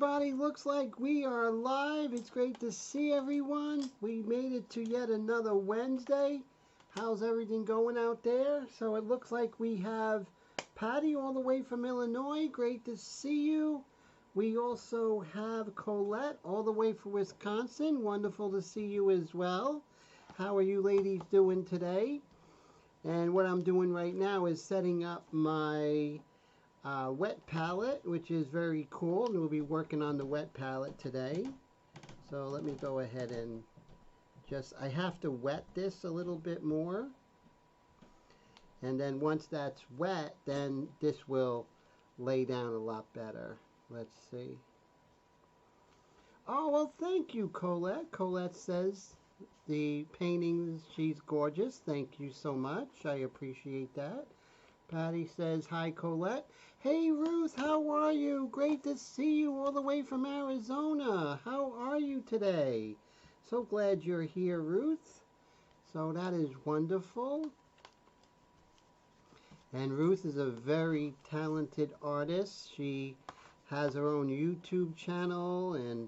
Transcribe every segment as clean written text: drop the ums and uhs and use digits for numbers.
everybody, looks like we are live. It's great to see everyone. We made it to yet another Wednesday. How's everything going out there? So it looks like we have Patty all the way from Illinois. Great to see you. We also have Colette all the way from Wisconsin. Wonderful to see you as well. How are you ladies doing today? And what I'm doing right now is setting up my wet palette, which is very cool, and we'll be working on the wet palette today. So let me go ahead and I have to wet this a little bit more, and then once that's wet, then this will lay down a lot better. Let's see. Oh, well, thank you, Colette. Colette says the paintings, she's gorgeous. Thank you so much. I appreciate that. Patty says, hi, Colette. Hey, Ruth, how are you? Great to see you all the way from Arizona. How are you today? So glad you're here, Ruth. So that is wonderful. And Ruth is a very talented artist. She has her own YouTube channel, and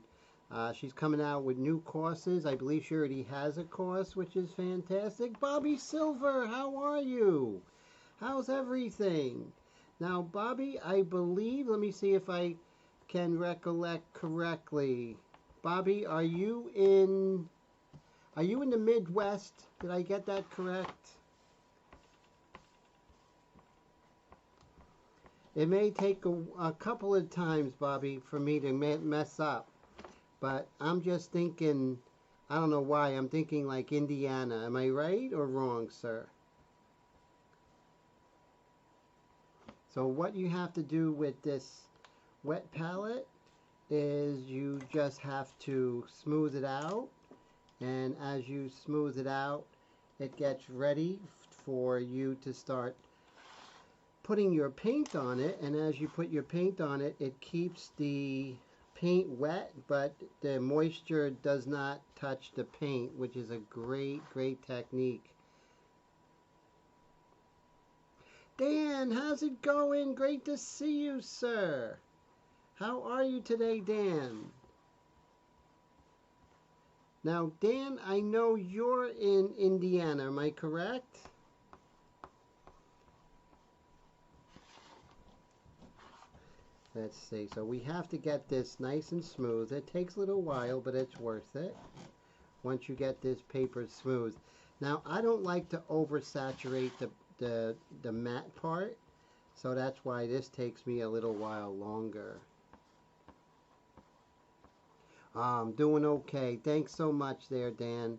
she's coming out with new courses. I believe she already has a course, which is fantastic. Bobby Silver, how are you? How's everything? Now, Bobby, I believe, let me see if I can recollect correctly. Bobby, are you in the Midwest? Did I get that correct? It may take a couple of times, Bobby, for me to mess up. But I'm just thinking, I don't know why, I'm thinking like Indiana. Am I right or wrong, sir? So what you have to do with this wet palette is you just have to smooth it out, and as you smooth it out, it gets ready for you to start putting your paint on it. And as you put your paint on it, it keeps the paint wet, but the moisture does not touch the paint, which is a great technique. Dan, how's it going? Great to see you, sir. How are you today, Dan? Now, Dan, I know you're in Indiana. Am I correct? Let's see. So we have to get this nice and smooth. It takes a little while, but it's worth it once you get this paper smooth. Now, I don't like to oversaturate the matte part, so that's why this takes me a little while longer. I'm doing okay. Thanks so much there, Dan.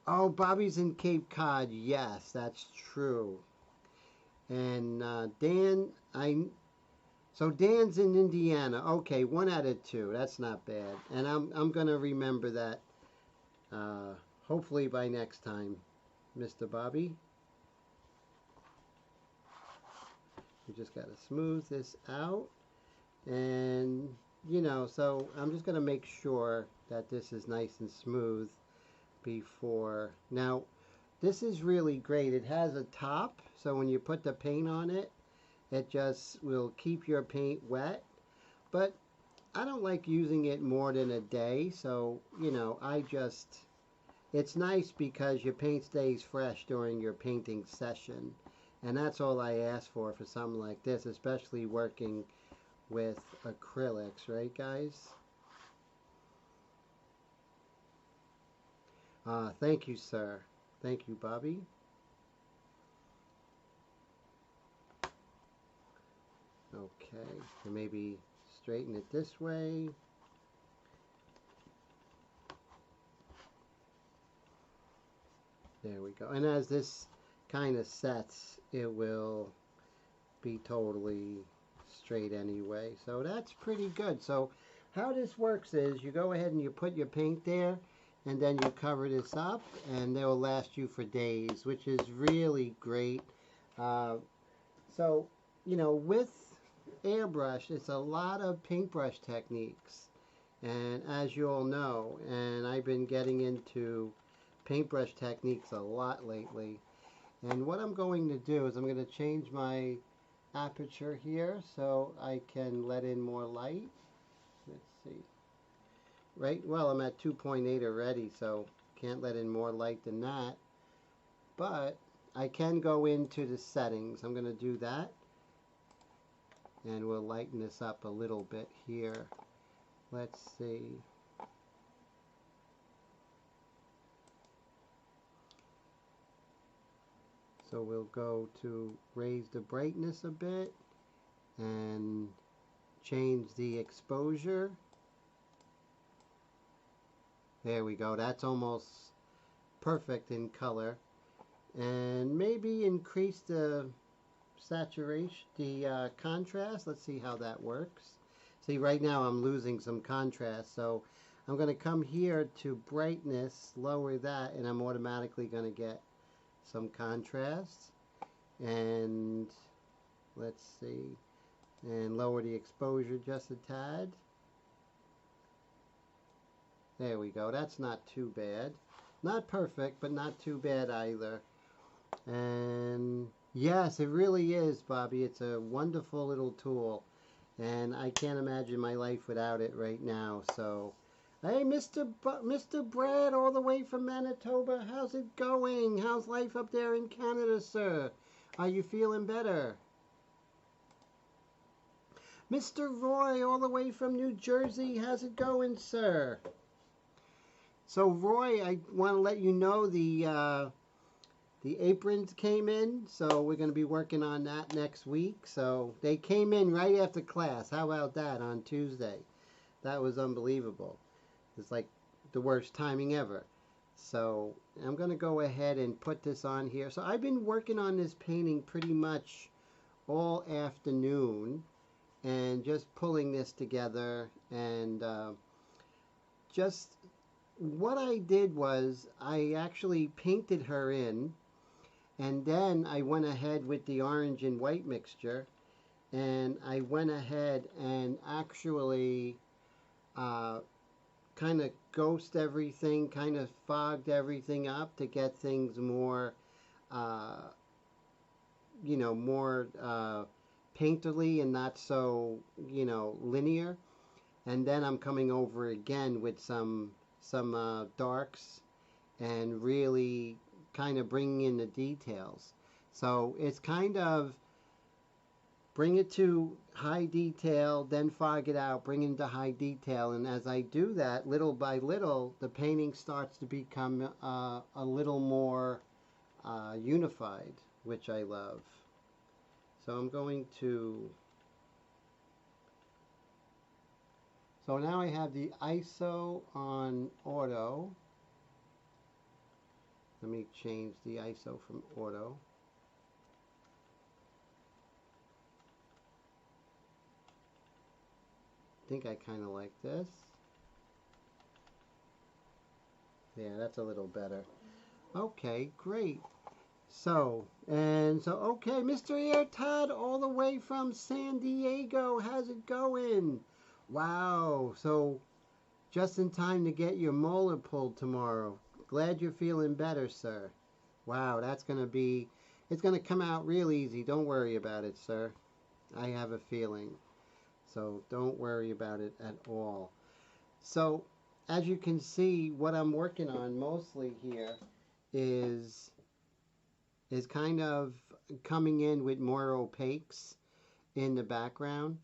Oh, Bobby's in Cape Cod. Yes, that's true. And Dan, so Dan's in Indiana. Okay, 1 out of 2. That's not bad. And I'm gonna remember that. Hopefully by next time, Mr. Bobby. We just got to smooth this out, and you know, so I'm just going to make sure that this is nice and smooth before. Now, this is really great. It has a top, so when you put the paint on it, it just will keep your paint wet, but I don't like using it more than a day, so you know, it's nice because your paint stays fresh during your painting session. And that's all I ask for something like this, especially working with acrylics, right, guys? Thank you, sir. Thank you, Bobby. Okay, so maybe straighten it this way. There we go. And as this kind of sets, it will be totally straight anyway, so that's pretty good. So how this works is you go ahead and you put your paint there, and then you cover this up, and they will last you for days, which is really great. So you know, with airbrush, it's a lot of paintbrush techniques, and as you all know, and I've been getting into paintbrush techniques a lot lately. And what I'm going to do is I'm going to change my aperture here so I can let in more light. Let's see. Right, well, I'm at 2.8 already, so can't let in more light than that. But I can go into the settings. I'm going to do that. And we'll lighten this up a little bit here. Let's see. So we'll go to raise the brightness a bit and change the exposure. There we go. That's almost perfect in color. And maybe increase the saturation, the contrast. Let's see how that works. See, right now I'm losing some contrast, so I'm going to come here to brightness, lower that, and I'm automatically going to get some contrast. And let's see, and lower the exposure just a tad. There we go. That's not too bad. Not perfect, but not too bad either. And yes, it really is, Bobby. It's a wonderful little tool, and I can't imagine my life without it right now. So, hey, Mr. Brad, all the way from Manitoba, how's it going? How's life up there in Canada, sir? Are you feeling better? Mr. Roy, all the way from New Jersey, how's it going, sir? So, Roy, I want to let you know the aprons came in, so we're going to be working on that next week. So they came in right after class. How about that on Tuesday? That was unbelievable. It's like the worst timing ever. So I'm going to go ahead and put this on here. So I've been working on this painting pretty much all afternoon and just pulling this together. And just what I did was I actually painted her in. And then I went ahead with the orange and white mixture, and I went ahead and actually kind of ghosted everything, kind of fogged everything up to get things more, you know, more painterly and not so, you know, linear. And then I'm coming over again with some darks and really kind of bringing in the details. So it's kind of bring it to high detail, then fog it out, bring it to high detail, and as I do that, little by little, the painting starts to become a little more unified, which I love. So I'm going to, so now I have the ISO on auto. Let me change the ISO from auto. I think I kind of like this. Yeah, that's a little better. Okay, great. So, okay, Mr. Air Todd, all the way from San Diego. How's it going? Wow, so just in time to get your molar pulled tomorrow. Glad you're feeling better, sir. Wow, that's going to be, it's going to come out real easy. Don't worry about it, sir. I have a feeling. So don't worry about it at all. So as you can see, what I'm working on mostly here is kind of coming in with more opaques in the background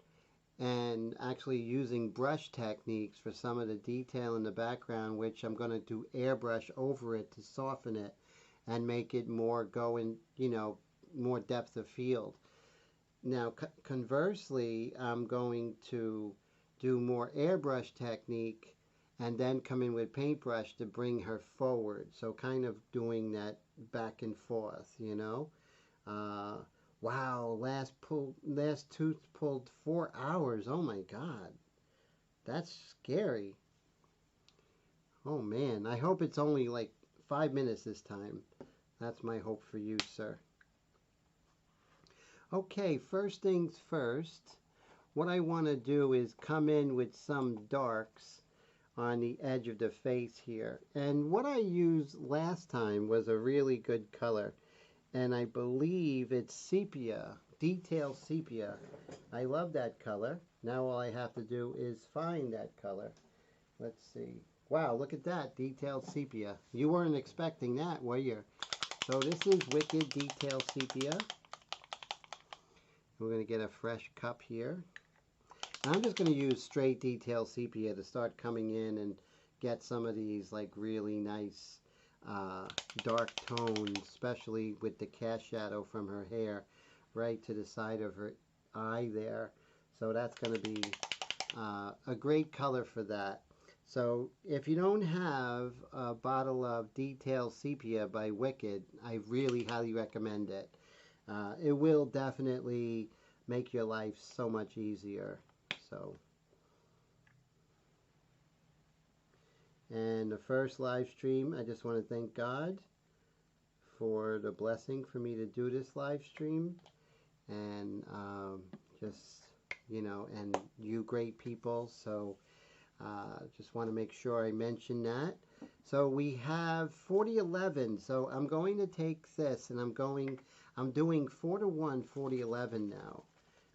and actually using brush techniques for some of the detail in the background, which I'm going to do airbrush over it to soften it and make it more going, you know, more depth of field. Now, conversely, I'm going to do more airbrush technique and then come in with paintbrush to bring her forward. So kind of doing that back and forth, you know. Wow, last tooth pulled 4 hours. Oh my God, that's scary. Oh man, I hope it's only like 5 minutes this time. That's my hope for you, sir. Okay, first things first, what I want to do is come in with some darks on the edge of the face here. And what I used last time was a really good color. And I believe it's sepia, detail sepia. I love that color. Now all I have to do is find that color. Let's see. Wow, look at that, detailed sepia. You weren't expecting that, were you? So this is Wicked Detailed Sepia. We're going to get a fresh cup here. And I'm just going to use straight detailed sepia to start coming in and get some of these like really nice dark tones, especially with the cast shadow from her hair right to the side of her eye there. So that's going to be a great color for that. So if you don't have a bottle of Detailed Sepia by Wicked, I really highly recommend it. It will definitely make your life so much easier. So, and the first live stream, I just want to thank God for the blessing for me to do this live stream, and just, you know, and you great people. So just want to make sure I mention that. So we have 4011. So I'm going to take this and I'm doing 4-to-1 4011 now.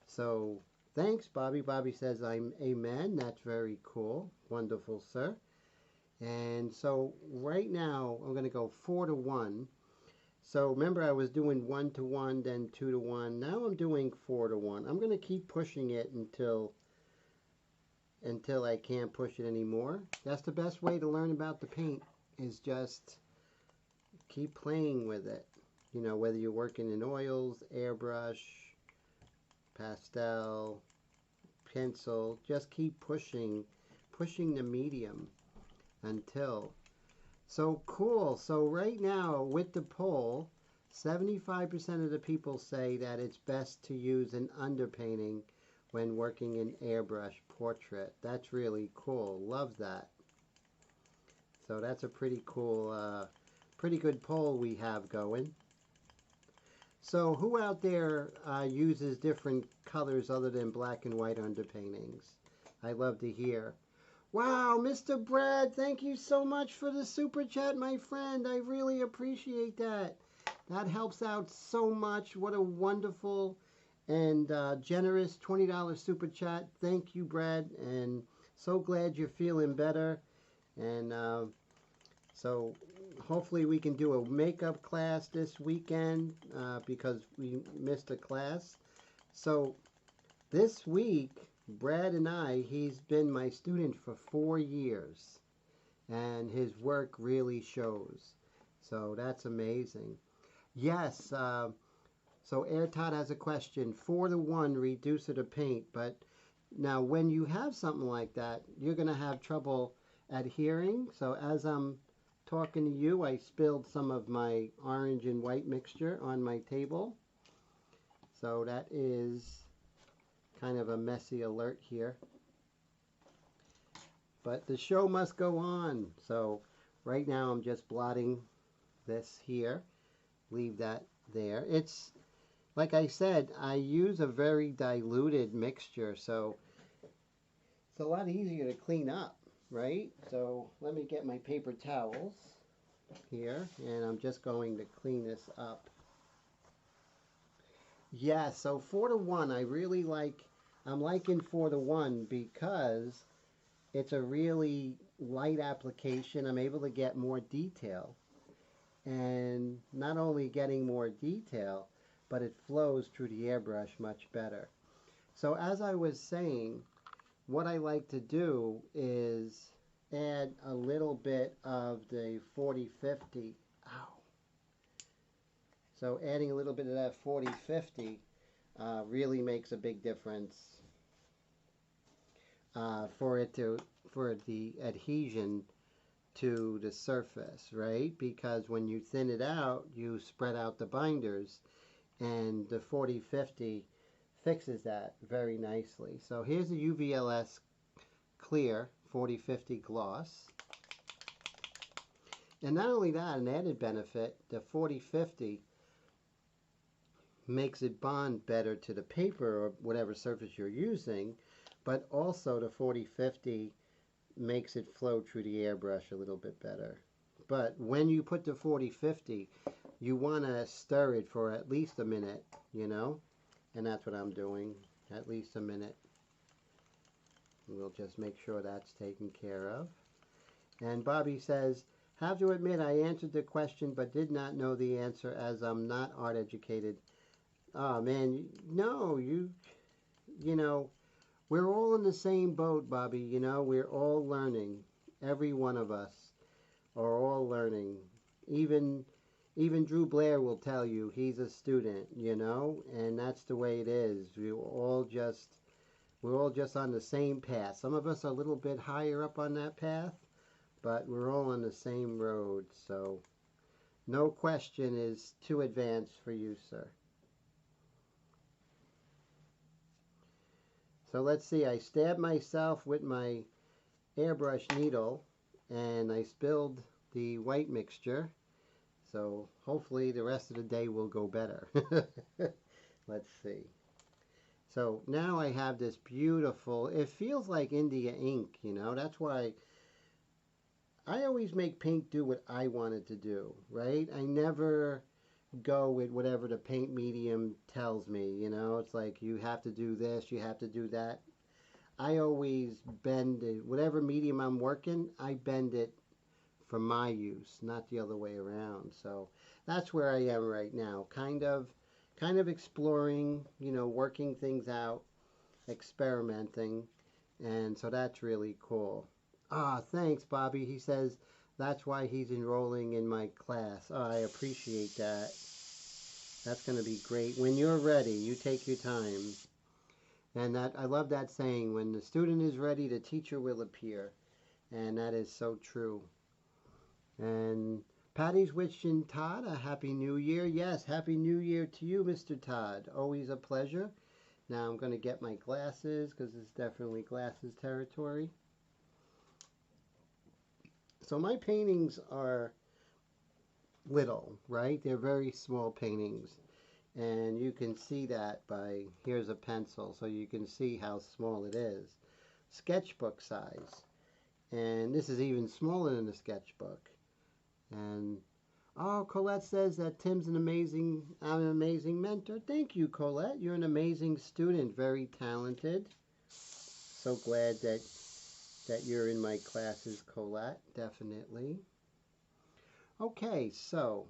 So thanks, Bobby. Bobby says I'm amen. That's very cool. Wonderful, sir. And so right now I'm going to go 4-to-1. So remember I was doing 1-to-1, then 2-to-1. Now I'm doing 4-to-1. I'm going to keep pushing it until I can't push it anymore. That's the best way to learn about the paint, is just keep playing with it. You know, whether you're working in oils, airbrush, pastel, pencil, just keep pushing the medium until. So cool. So right now with the poll, 75% of the people say that it's best to use an underpainting when working in airbrush portrait. That's really cool. Love that. So that's a pretty cool, pretty good poll we have going. So who out there uses different colors other than black and white underpaintings? I love to hear. Wow, Mr. Brad, thank you so much for the super chat, my friend. I really appreciate that. That helps out so much. What a wonderful and generous $20 super chat. Thank you, Brad, and so glad you're feeling better. And so hopefully we can do a makeup class this weekend because we missed a class. So this week, Brad and he's been my student for 4 years, and his work really shows. So that's amazing. Yes, so Airtot has a question. 4-to-1 reducer to paint, but now when you have something like that, you're going to have trouble adhering. So as I'm talking to you, I spilled some of my orange and white mixture on my table. So that is kind of a messy alert here. But the show must go on. So right now I'm just blotting this here. Leave that there. It's, like I said, I use a very diluted mixture, so it's a lot easier to clean up, right? So let me get my paper towels here, and I'm just going to clean this up. Yeah, so 4-to-1, I really like, I'm liking 4-to-1 because it's a really light application. I'm able to get more detail. And not only getting more detail, but it flows through the airbrush much better. So as I was saying, what I like to do is add a little bit of the 40-50. Ow. So adding a little bit of that 40-50 really makes a big difference for the adhesion to the surface, right? Because when you thin it out, you spread out the binders, and the 40-50 fixes that very nicely. So here's a UVLS clear 40-50 gloss. And not only that, an added benefit, the 40-50 makes it bond better to the paper or whatever surface you're using, but also the 40-50 makes it flow through the airbrush a little bit better. But when you put the 40-50, you want to stir it for at least a minute, you know, and that's what I'm doing, at least a minute. We'll just make sure that's taken care of. And Bobby says, have to admit I answered the question but did not know the answer as I'm not art educated. Oh man, no, you know, we're all in the same boat, Bobby. You know, we're all learning. Every one of us are all learning. Even Drew Blair will tell you he's a student, you know, and that's the way it is. We're all just on the same path. Some of us are a little bit higher up on that path, but we're all on the same road. So no question is too advanced for you, sir. So let's see, I stabbed myself with my airbrush needle and I spilled the white mixture. So hopefully the rest of the day will go better. Let's see. So now I have this beautiful, it feels like India ink, you know. That's why I always make paint do what I want it to do, right? I never go with whatever the paint medium tells me, you know. It's like you have to do this, you have to do that. I always bend it, whatever medium I'm working, I bend it for my use, not the other way around. So that's where I am right now, kind of exploring, you know, working things out, experimenting, and so that's really cool. Ah, thanks, Bobby. He says that's why he's enrolling in my class. Oh, I appreciate that. That's going to be great. When you're ready, you take your time. And that I love that saying, when the student is ready, the teacher will appear. And that is so true. And Patty's wishing Todd a Happy New Year. Yes, Happy New Year to you, Mr. Todd. Always a pleasure. Now I'm going to get my glasses because it's definitely glasses territory. So my paintings are little, right? They're very small paintings. And you can see that by, here's a pencil, so you can see how small it is. Sketchbook size. And this is even smaller than the sketchbook. And, oh, Colette says that Tim's I'm an amazing mentor. Thank you, Colette. You're an amazing student, very talented. So glad that you're in my classes, Colette, definitely. Okay, so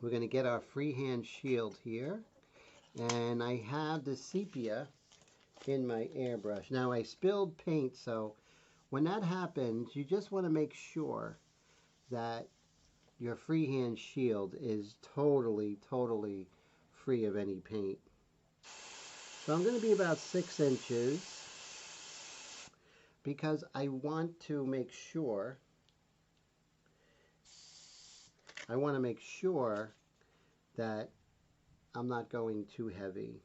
we're going to get our freehand shield here. And I have the sepia in my airbrush. Now I spilled paint, so when that happens, you just want to make sure that your freehand shield is totally free of any paint. So I'm going to be about 6 inches because I want to make sure that I'm not going too heavy.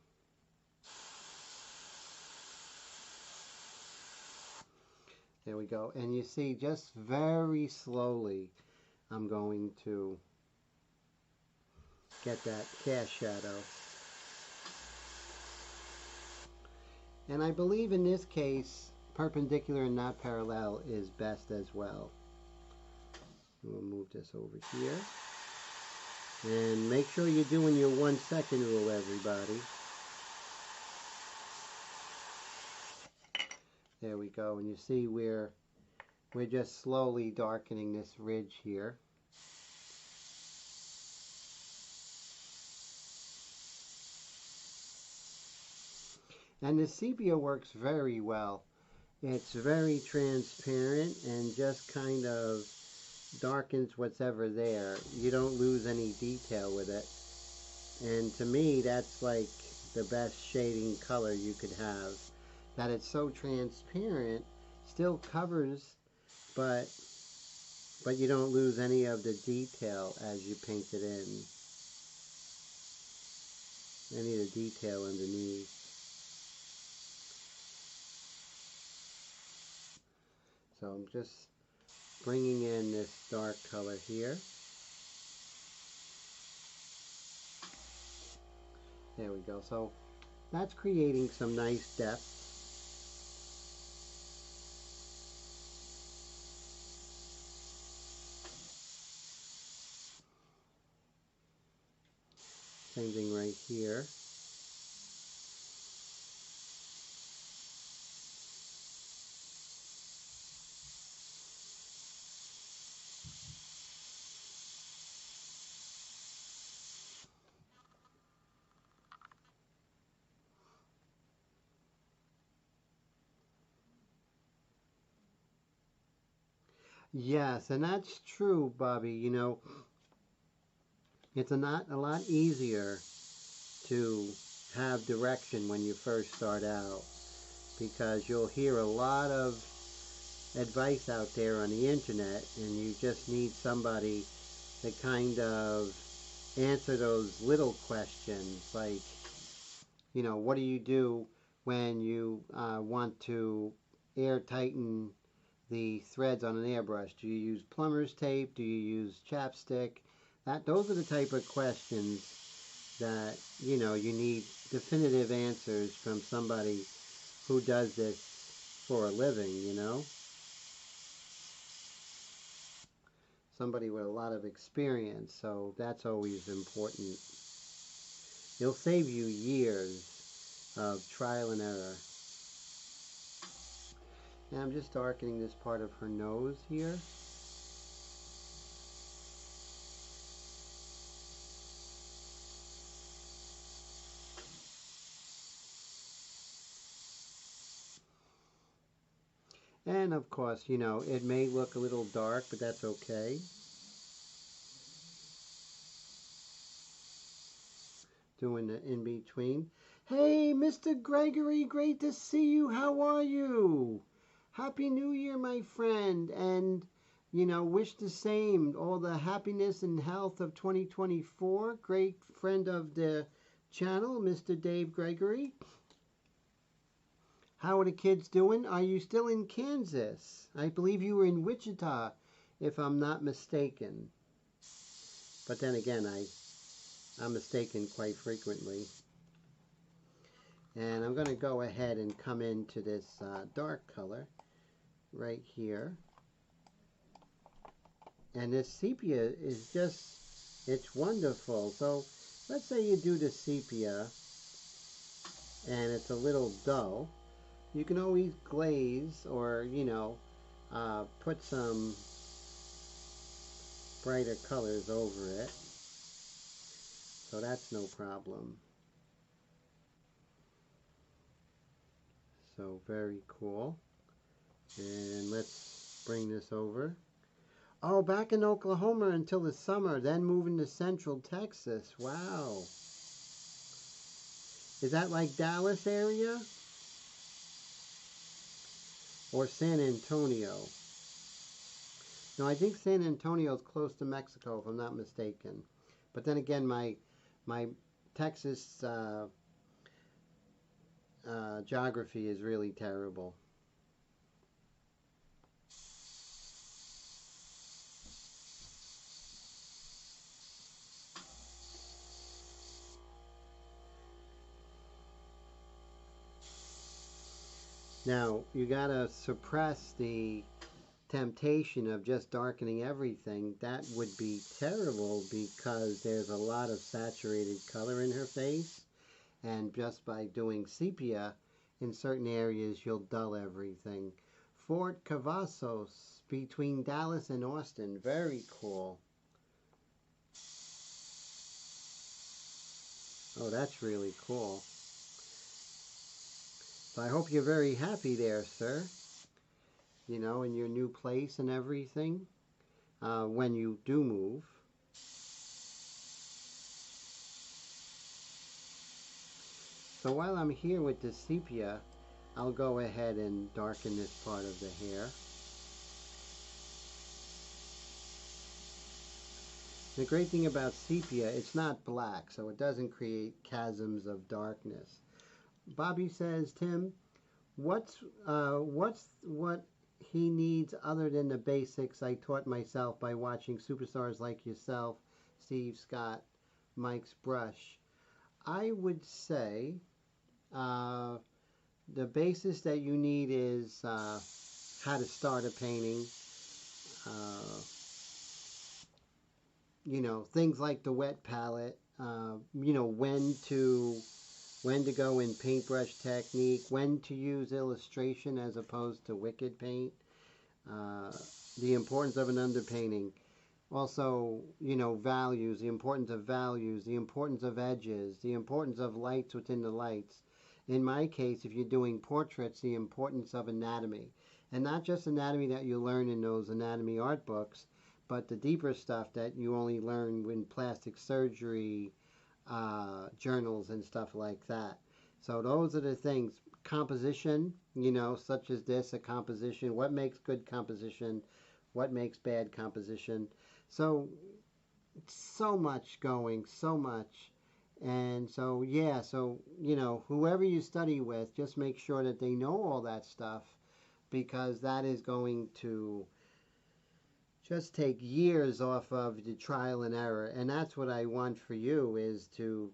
There we go. And you see, just very slowly, I'm going to get that cast shadow. And I believe in this case, perpendicular and not parallel is best as well. We'll move this over here. And make sure you're doing your 1 second rule, everybody. There we go. And you see we're just slowly darkening this ridge here. And the sepia works very well. It's very transparent and just kind of darkens what's ever there. You don't lose any detail with it. And to me, that's like the best shading color you could have. That it's so transparent, still covers, but you don't lose any of the detail as you paint it in. Any of the detail underneath. So I'm just bringing in this dark color here. There we go. So that's creating some nice depth. Same thing right here. Yes, and that's true, Bobby. You know, it's a lot easier to have direction when you first start out because you'll hear a lot of advice out there on the internet, and you just need somebody to kind of answer those little questions like, you know, what do you do when you want to air tighten the threads on an airbrush? Do you use plumber's tape? Do you use chapstick? Those are the type of questions that, you know, you need definitive answers from somebody who does this for a living, you know? Somebody with a lot of experience, so that's always important. It'll save you years of trial and error. Now I'm just darkening this part of her nose here. And of course, you know, it may look a little dark, but that's okay. Doing the in between. Hey, Mr. Gregory, great to see you. How are you? Happy New Year, my friend. And, you know, wish the same. All the happiness and health of 2024. Great friend of the channel, Mr. Dave Gregory. How are the kids doing? Are you still in Kansas? I believe you were in Wichita, if I'm not mistaken. But then again, I'm mistaken quite frequently. And I'm going to go ahead and come into this dark color right here. And this sepia is just, it's wonderful. So let's say you do the sepia and it's a little dull. You can always glaze or, you know, put some brighter colors over it. So that's no problem. So very cool. And let's bring this over. Oh, back in Oklahoma until the summer, then moving to Central Texas. Wow. Is that like Dallas area? Or San Antonio? No, I think San Antonio is close to Mexico, if I'm not mistaken. But then again, my Texas geography is really terrible. Now, you gotta suppress the temptation of just darkening everything. That would be terrible because there's a lot of saturated color in her face. And just by doing sepia in certain areas, you'll dull everything. Fort Cavazos between Dallas and Austin. Very cool. Oh, that's really cool. So I hope you're very happy there, sir. You know, in your new place and everything, when you do move. So while I'm here with the sepia, I'll go ahead and darken this part of the hair. The great thing about sepia, it's not black, so it doesn't create chasms of darkness. Bobby says, Tim, what he needs other than the basics I taught myself by watching superstars like yourself, Steve Scott, Mike's brush. I would say the basis that you need is how to start a painting. You know, things like the wet palette. You know, when to go in paintbrush technique, when to use illustration as opposed to wicked paint, the importance of an underpainting. Also, you know, values, the importance of values, the importance of edges, the importance of lights within the lights. In my case, if you're doing portraits, the importance of anatomy. And not just anatomy that you learn in those anatomy art books, but the deeper stuff that you only learn in plastic surgery journals and stuff like that. So those are the things. Composition, such as this, a composition. What makes good composition? What makes bad composition? So, so much going, so much. And so, yeah, so, whoever you study with, just make sure that they know all that stuff, because that is going to just take years off of the trial and error. And that's what I want for you, is to,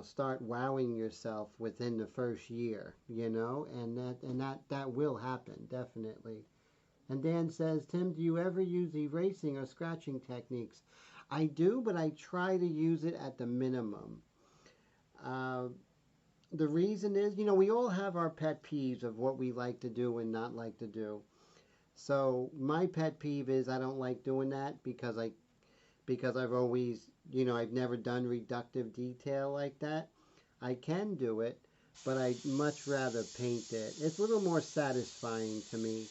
start wowing yourself within the first year, and that will happen, definitely. And Dan says, Tim, do you ever use erasing or scratching techniques? I do, but I try to use it at the minimum. The reason is, we all have our pet peeves of what we like to do and not like to do. So my pet peeve is I don't like doing that because I've always, I've never done reductive detail like that. I can do it, but I'd much rather paint it. It's a little more satisfying to me.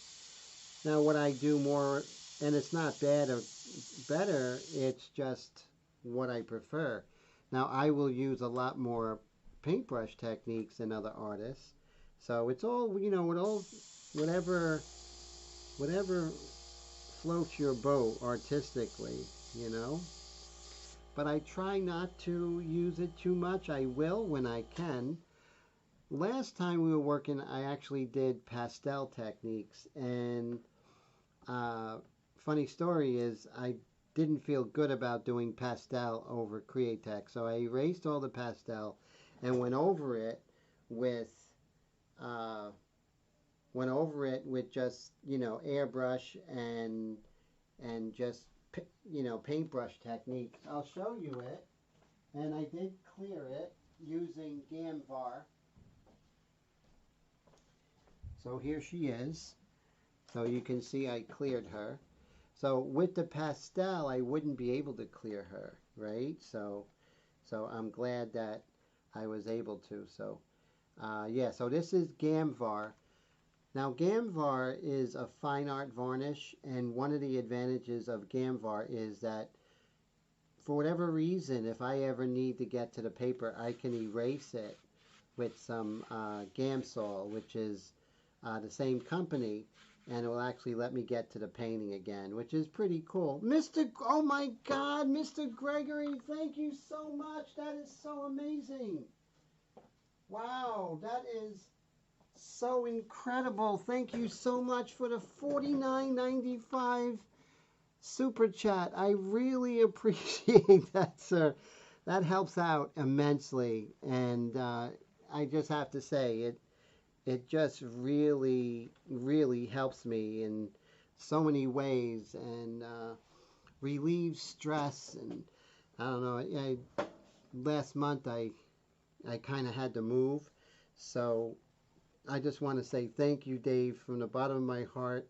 Now what I do more, and it's not bad or better, it's just what I prefer. Now I will use a lot more paintbrush techniques than other artists. So it's all, whatever floats your boat artistically, But I try not to use it too much. I will when I can. Last time we were working, I actually did pastel techniques, and funny story is I didn't feel good about doing pastel over Createx, so I erased all the pastel and went over it with just airbrush and just paintbrush techniques. I'll show you it, and I did clear it using Gavar. So here she is. So you can see I cleared her. So with the pastel, I wouldn't be able to clear her, right? So I'm glad that I was able to. So yeah, so this is Gavar. Now Gavar is a fine art varnish, and one of the advantages of Gavar is that for whatever reason, if I ever need to get to the paper, I can erase it with some Gamsol, which is the same company, and it will actually let me get to the painting again, which is pretty cool. Oh my God, Mr. Gregory, thank you so much. That is so amazing. Wow, that is so incredible. Thank you so much for the $49.95 super chat. I really appreciate that, sir. That helps out immensely, and I just have to say it just really, really helps me in so many ways, and relieves stress. And I don't know, last month I kind of had to move, so I just want to say thank you, Dave, from the bottom of my heart.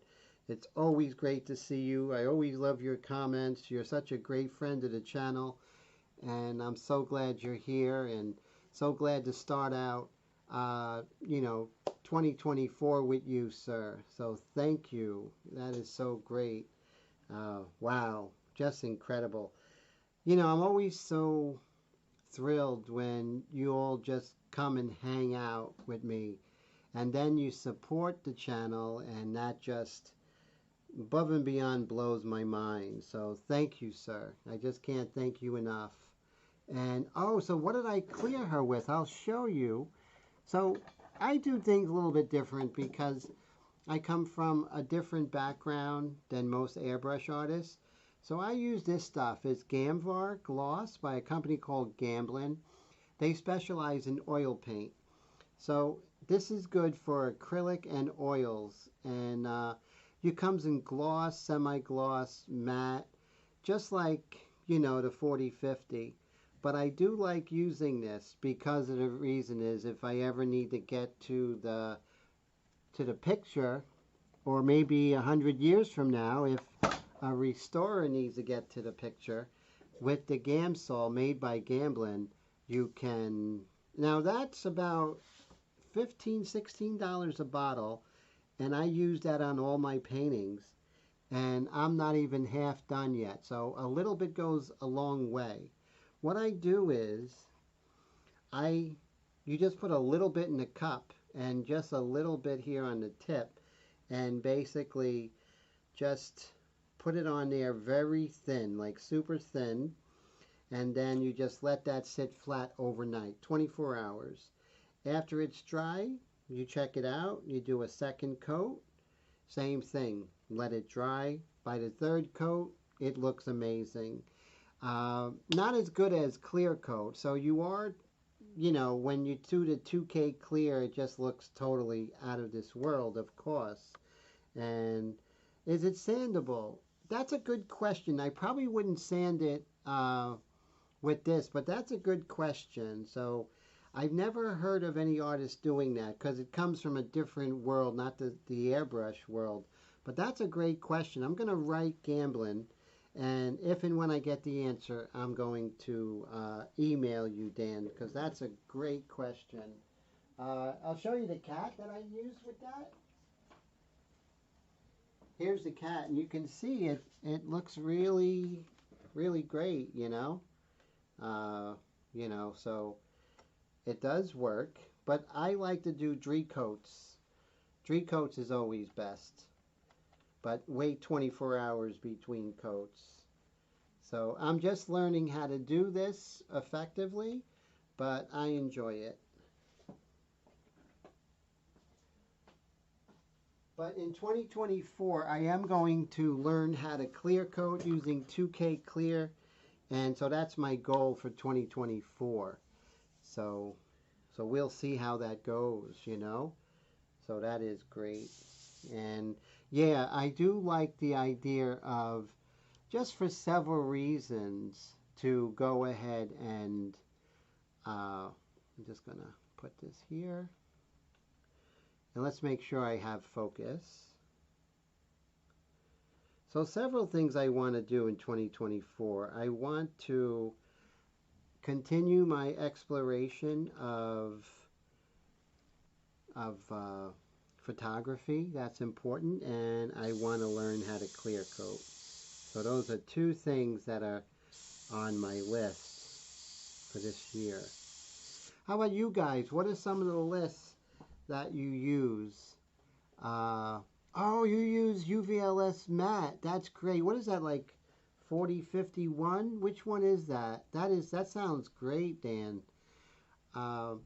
It's always great to see you. I always love your comments. You're such a great friend of the channel, and I'm so glad you're here, and so glad to start out 2024 with you, sir. So thank you. That is so great. Wow, just incredible. I'm always so thrilled when you all just come and hang out with me, and then you support the channel, and that just above and beyond blows my mind. So thank you, sir. I just can't thank you enough. And so what did I clear her with? I'll show you. So I do things a little bit different because I come from a different background than most airbrush artists. So I use this stuff. It's Gavar Gloss by a company called Gamblin. They specialize in oil paint. So this is good for acrylic and oils. And it comes in gloss, semi-gloss, matte, just like, the 4050. But I do like using this because of the reason is if I ever need to get to the picture, or maybe 100 years from now, if a restorer needs to get to the picture, with the Gamsol made by Gamblin, you can. Now that's about $15, $16 a bottle, and I use that on all my paintings, and I'm not even half done yet. So a little bit goes a long way. What I do is you just put a little bit in the cup and just a little bit here on the tip, and basically just put it on there very thin, like super thin, and then you just let that sit flat overnight, 24 hours. After it's dry, you check it out, you do a second coat, same thing, let it dry. By the third coat, it looks amazing. Not as good as clear coat, so you are, when you do the 2K clear, it just looks totally out of this world, of course. And is it sandable? That's a good question. I probably wouldn't sand it with this, but that's a good question. So I've never heard of any artist doing that because it comes from a different world, not the airbrush world. But that's a great question. I'm going to write Gamblin, and if and when I get the answer, I'm going to email you, Dan, because that's a great question. I'll show you the cat that I used with that. Here's the cat, and you can see it looks really, really great, so it does work, but I like to do 3 coats. 3 coats is always best, but wait 24 hours between coats. So I'm just learning how to do this effectively, but I enjoy it. But in 2024, I am going to learn how to clear coat using 2K clear, and so that's my goal for 2024. So we'll see how that goes, So that is great. And yeah, I do like the idea of, just for several reasons, to go ahead and I'm just going to put this here. And let's make sure I have focus. So several things I want to do in 2024. I want to continue my exploration of photography. That's important. And I want to learn how to clear coat. So those are 2 things that are on my list for this year. How about you guys? What are some of the lists that you use? Oh, you use UVLS matte. That's great. What is that, like 4051? Which one is that? That sounds great, Dan. Now,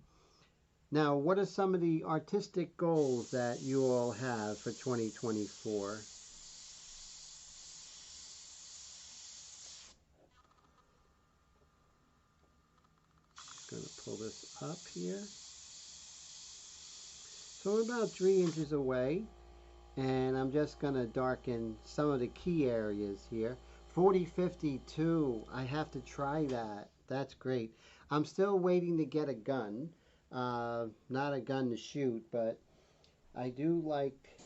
what are some of the artistic goals that you all have for 2024? Just going to pull this up here. So I'm about 3 inches away, and I'm just going to darken some of the key areas here. 4052, I have to try that. That's great. I'm still waiting to get a gun. Not a gun to shoot, but I do like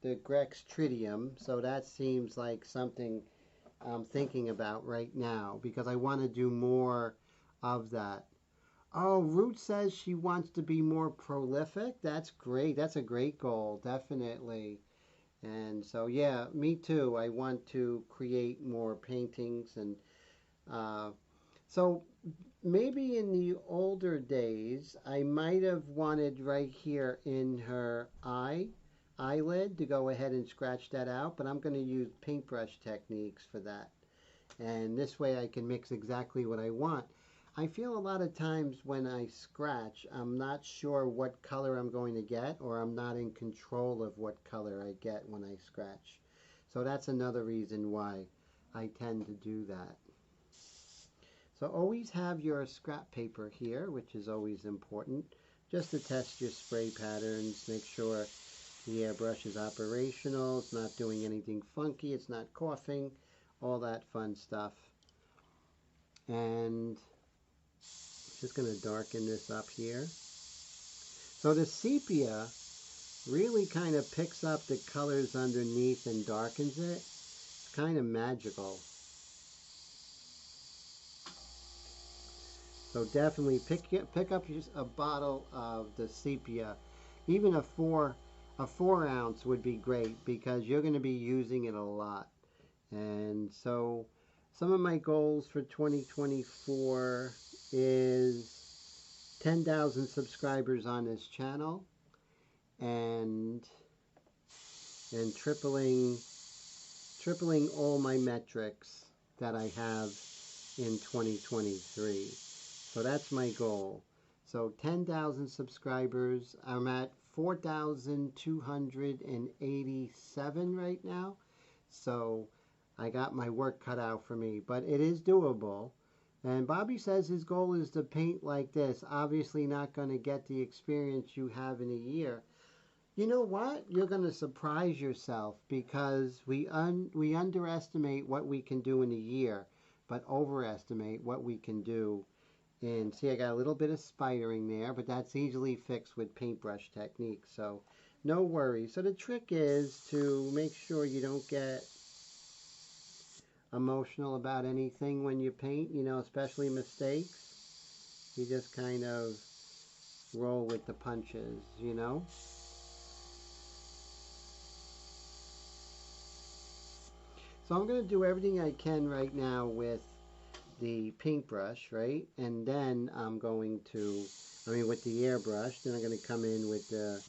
the Grex Tritium, so that seems like something I'm thinking about right now because I want to do more of that. Oh, Ruth says she wants to be more prolific. That's great. That's a great goal, definitely. And so, yeah, me too. I want to create more paintings. And so maybe in the older days, I might have wanted right here in her eyelid to go ahead and scratch that out. But I'm going to use paintbrush techniques for that. And this way I can mix exactly what I want. I feel a lot of times when I scratch, I'm not sure what color I'm going to get, or I'm not in control of what color I get when I scratch. So that's another reason why I tend to do that. So always have your scrap paper here, which is always important, just to test your spray patterns, make sure the airbrush is operational, it's not doing anything funky, it's not coughing, all that fun stuff. And just going to darken this up here. So the sepia really kind of picks up the colors underneath and darkens it. It's kind of magical. So definitely pick up just a bottle of the sepia, even a 4 a 4 ounce would be great because you're going to be using it a lot. And so some of my goals for 2024 is 10,000 subscribers on this channel, and tripling all my metrics that I have in 2023. So that's my goal. So 10,000 subscribers. I'm at 4,287 right now. So I got my work cut out for me, but it is doable. And Bobby says his goal is to paint like this. Obviously not going to get the experience you have in a year. You know what? You're going to surprise yourself because we underestimate what we can do in a year, but overestimate what we can do. And see, I got a little bit of spidering there, but that's easily fixed with paintbrush technique, so no worries. So the trick is to make sure you don't get emotional about anything when you paint, you know, especially mistakes. You just kind of roll with the punches, you know. So I'm going to do everything I can right now with the paintbrush, right? And then I'm going to, with the airbrush, then I'm going to come in with the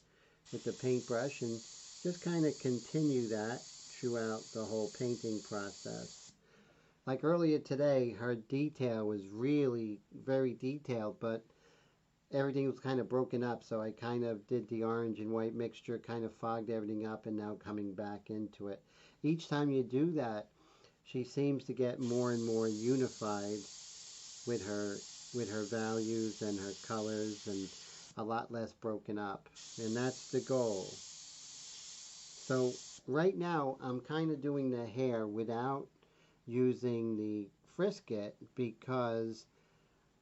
paintbrush and just kind of continue that throughout the whole painting process. Like earlier today, her detail was really very detailed, but everything was kind of broken up, so I kind of did the orange and white mixture, kind of fogged everything up, and now coming back into it. Each time you do that, she seems to get more and more unified with her values and her colors, and a lot less broken up. And that's the goal. So right now I'm kind of doing the hair without using the frisket because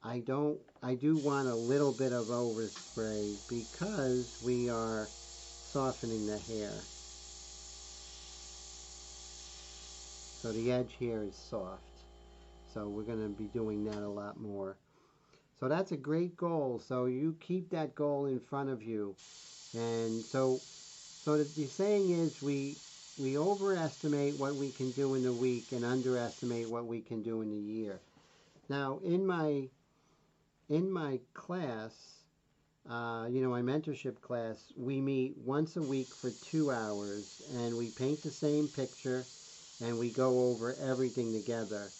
I do want a little bit of overspray because we are softening the hair. So the edge here is soft. So we're going to be doing that a lot more. So that's a great goal. So you keep that goal in front of you. And so the saying is we overestimate what we can do in the week and underestimate what we can do in the year. Now in my class, my mentorship class, we meet once a week for 2 hours and we paint the same picture and we go over everything together.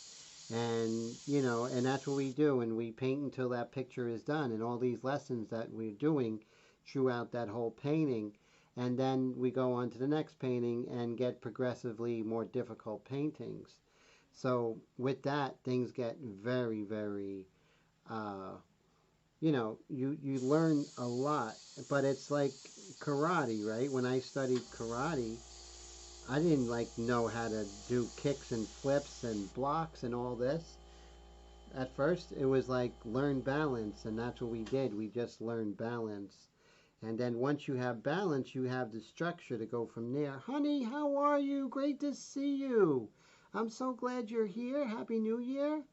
And, and that's what we do. And we paint until that picture is done. And all these lessons that we're doing throughout that whole painting. And then we go on to the next painting and get progressively more difficult paintings. So with that, things get very, very, you learn a lot. But it's like karate, right? When I studied karate, I didn't know how to do kicks and flips and blocks and all this. At first it was like learn balance, and that's what we did. We just learned balance. And then once you have balance, you have the structure to go from there. Honey, how are you? Great to see you. I'm so glad you're here. Happy New Year.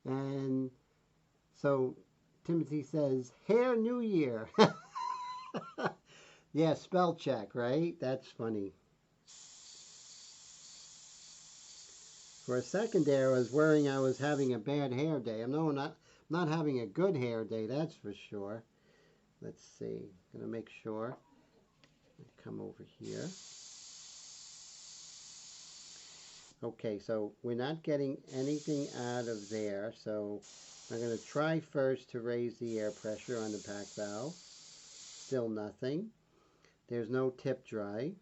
And so Timothy says, Hair New Year. Yeah, spell check, right? That's funny. For a second there, I was worrying I was having a bad hair day. I'm not having a good hair day, that's for sure. Let's see. I'm going to make sure. Come over here. Okay, so we're not getting anything out of there. So I'm going to try first to raise the air pressure on the pack valve. Still nothing. There's no tip dry.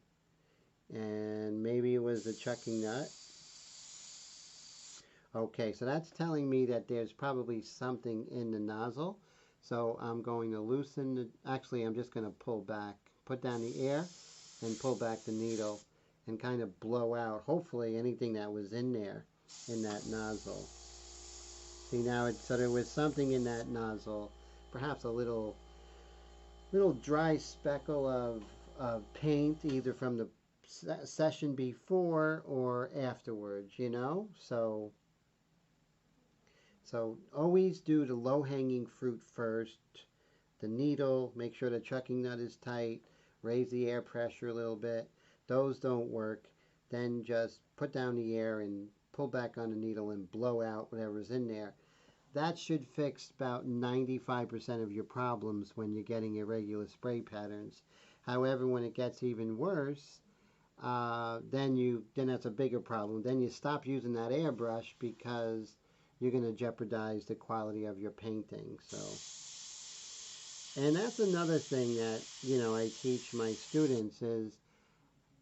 And maybe it was the chucking nut. Okay, so that's telling me that there's probably something in the nozzle. So I'm going to loosen the, actually I'm just going to pull back, put down the air and pull back the needle and kind of blow out, hopefully, anything that was in there, in that nozzle. See now, so there was something in that nozzle, perhaps a little dry speckle of paint, either from the session before or afterwards, So always do the low-hanging fruit first. The needle, make sure the chucking nut is tight. raise the air pressure a little bit. Those don't work. Then just put down the air and pull back on the needle and blow out whatever's in there. That should fix about 95% of your problems when you're getting irregular spray patterns. However, when it gets even worse, then that's a bigger problem. Then you stop using that airbrush because you're going to jeopardize the quality of your painting. And that's another thing that I teach my students is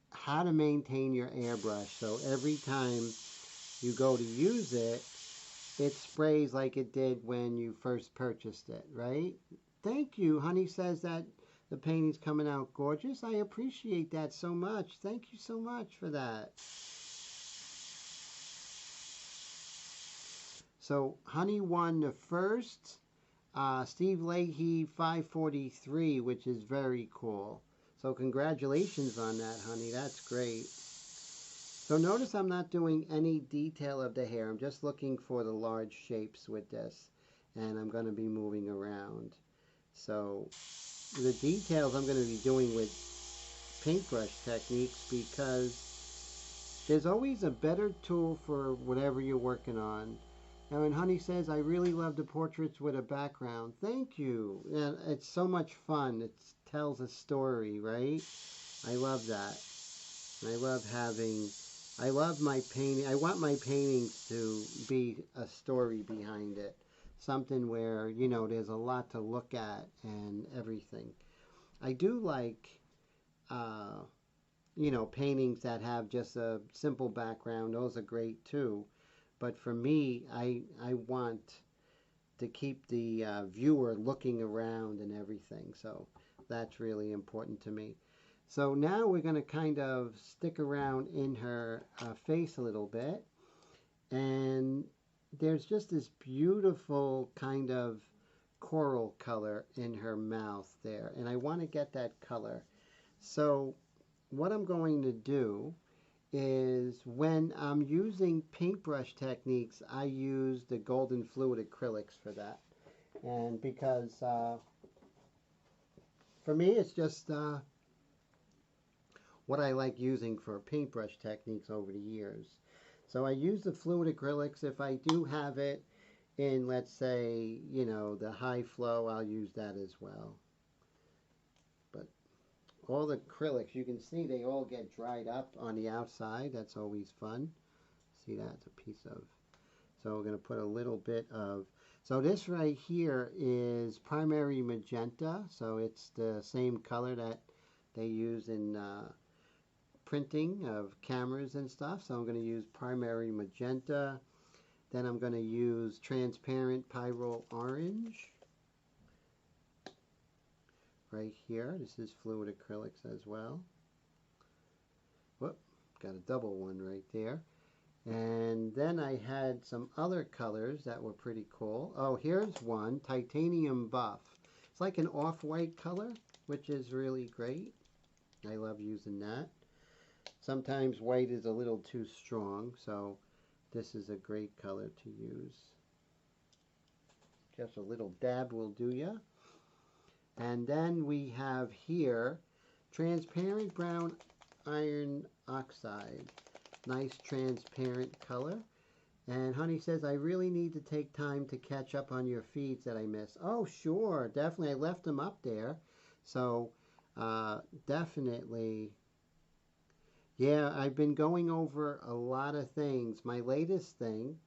how to maintain your airbrush. So every time you go to use it, it sprays like it did when you first purchased it, right? Thank you. Honey says that the painting's coming out gorgeous. I appreciate that so much. Thank you so much for that. So Honey won the first Steve Leahy 543, which is very cool. So congratulations on that, Honey. That's great. So notice I'm not doing any detail of the hair. I'm just looking for the large shapes with this. And I'm going to be moving around. So the details I'm going to be doing with paintbrush techniques because there's always a better tool for whatever you're working on. Now, when Honey says, I really love the portraits with a background. Thank you. And it's so much fun. It tells a story, right? I love that. I love my painting. I want my paintings to be a story behind it. Something where, there's a lot to look at and everything. I do like, paintings that have just a simple background. Those are great too. But for me, I want to keep the viewer looking around and everything. So that's really important to me. So now we're going to kind of stick around in her face a little bit. And there's just this beautiful kind of coral color in her mouth there. And I want to get that color. So what I'm going to do is when I'm using paintbrush techniques, I use the golden fluid acrylics for that. And because for me, it's just what I like using for paintbrush techniques over the years. So I use the fluid acrylics. If I do have it in, let's say, the high flow, I'll use that as well. But all the acrylics, you can see they all get dried up on the outside. That's always fun. See, that's a piece of. So we're going to put a little bit of. So this right here is primary magenta. So it's the same color that they use in printing of cameras and stuff. So I'm going to use primary magenta. Then I'm going to use transparent pyrrole orange. Right here. This is fluid acrylics as well. Whoop, got a double one right there. And then I had some other colors that were pretty cool. Oh, here's one, titanium buff. It's like an off-white color, which is really great. I love using that. Sometimes white is a little too strong, so this is a great color to use. Just a little dab will do ya. And then we have here transparent brown iron oxide. Nice transparent color. And Honey says, I really need to take time to catch up on your feeds that I missed. Oh, sure, definitely. I left them up there. So definitely. Yeah, I've been going over a lot of things. My latest thing,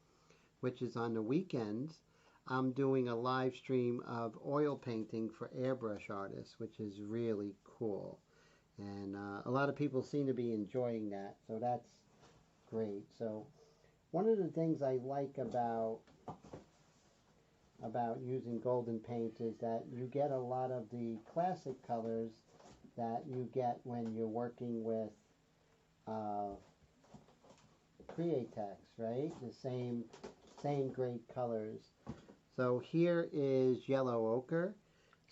which is on the weekends, I'm doing a live stream of oil painting for airbrush artists, which is really cool. And a lot of people seem to be enjoying that, so that's great. So one of the things I like about using golden paint is that you get a lot of the classic colors that you get when you're working with Createx, right? The same great colors. So here is yellow ochre.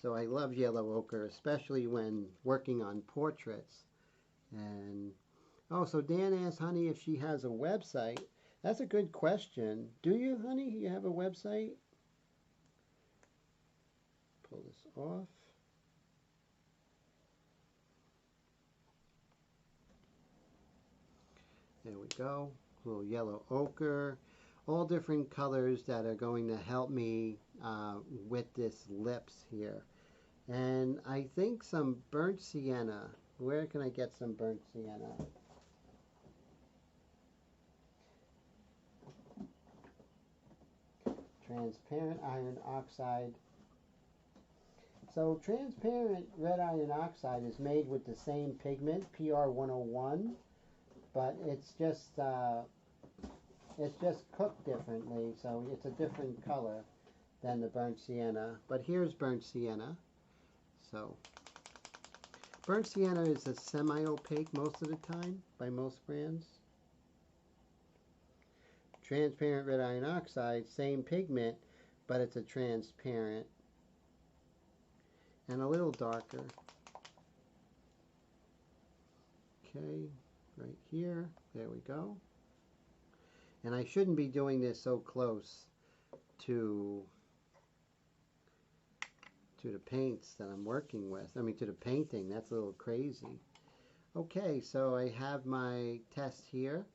So I love yellow ochre, especially when working on portraits. And oh, so Dan asked Honey if she has a website. That's a good question. Do you, Honey? You have a website? Pull this off. There we go. A little yellow ochre. All different colors that are going to help me with this lips here. And I think some burnt sienna. Where can I get some burnt sienna? Transparent iron oxide. So transparent red iron oxide is made with the same pigment, PR101, but it's just cooked differently, so it's a different color than the burnt sienna. But here's burnt sienna. So burnt sienna is a semi-opaque most of the time by most brands. Transparent red iron oxide, same pigment, but it's a transparent and a little darker. Okay, right here. There we go. And I shouldn't be doing this so close to the paints that I'm working with. I mean, to the painting. That's a little crazy. Okay, so I have my test here.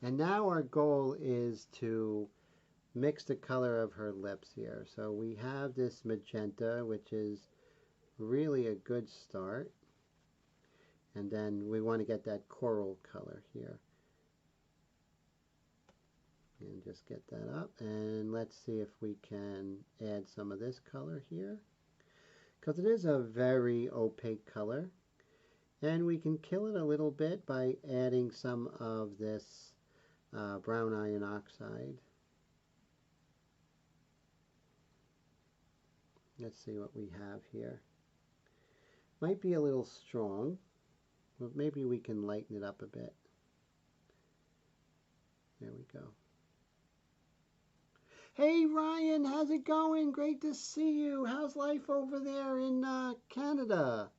And now our goal is to mix the color of her lips here. So we have this magenta, which is really a good start. And then we want to get that coral color here. And just get that up. And let's see if we can add some of this color here, because it is a very opaque color. And we can kill it a little bit by adding some of this brown iron oxide. Let's see what we have here. Might be a little strong, but maybe we can lighten it up a bit. There we go. Hey Ryan, how's it going? Great to see you. How's life over there in Canada?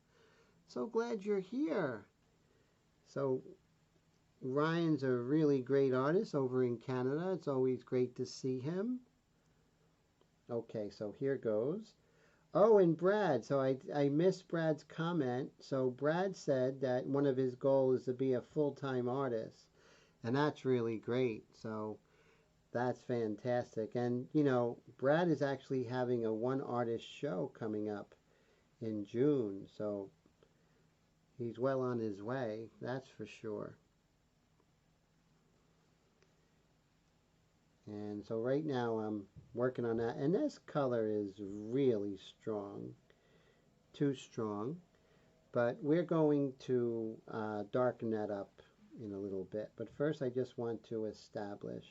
So glad you're here. So Ryan's a really great artist over in Canada. It's always great to see him. Okay, so here goes. Oh, and Brad. So I missed Brad's comment. So Brad said that one of his goals is to be a full-time artist. And that's really great. So that's fantastic. And, you know, Brad is actually having a one artist show coming up in June. So he's well on his way, that's for sure. And so right now I'm working on that. And this color is really strong. Too strong. But we're going to darken that up in a little bit. But first I just want to establish.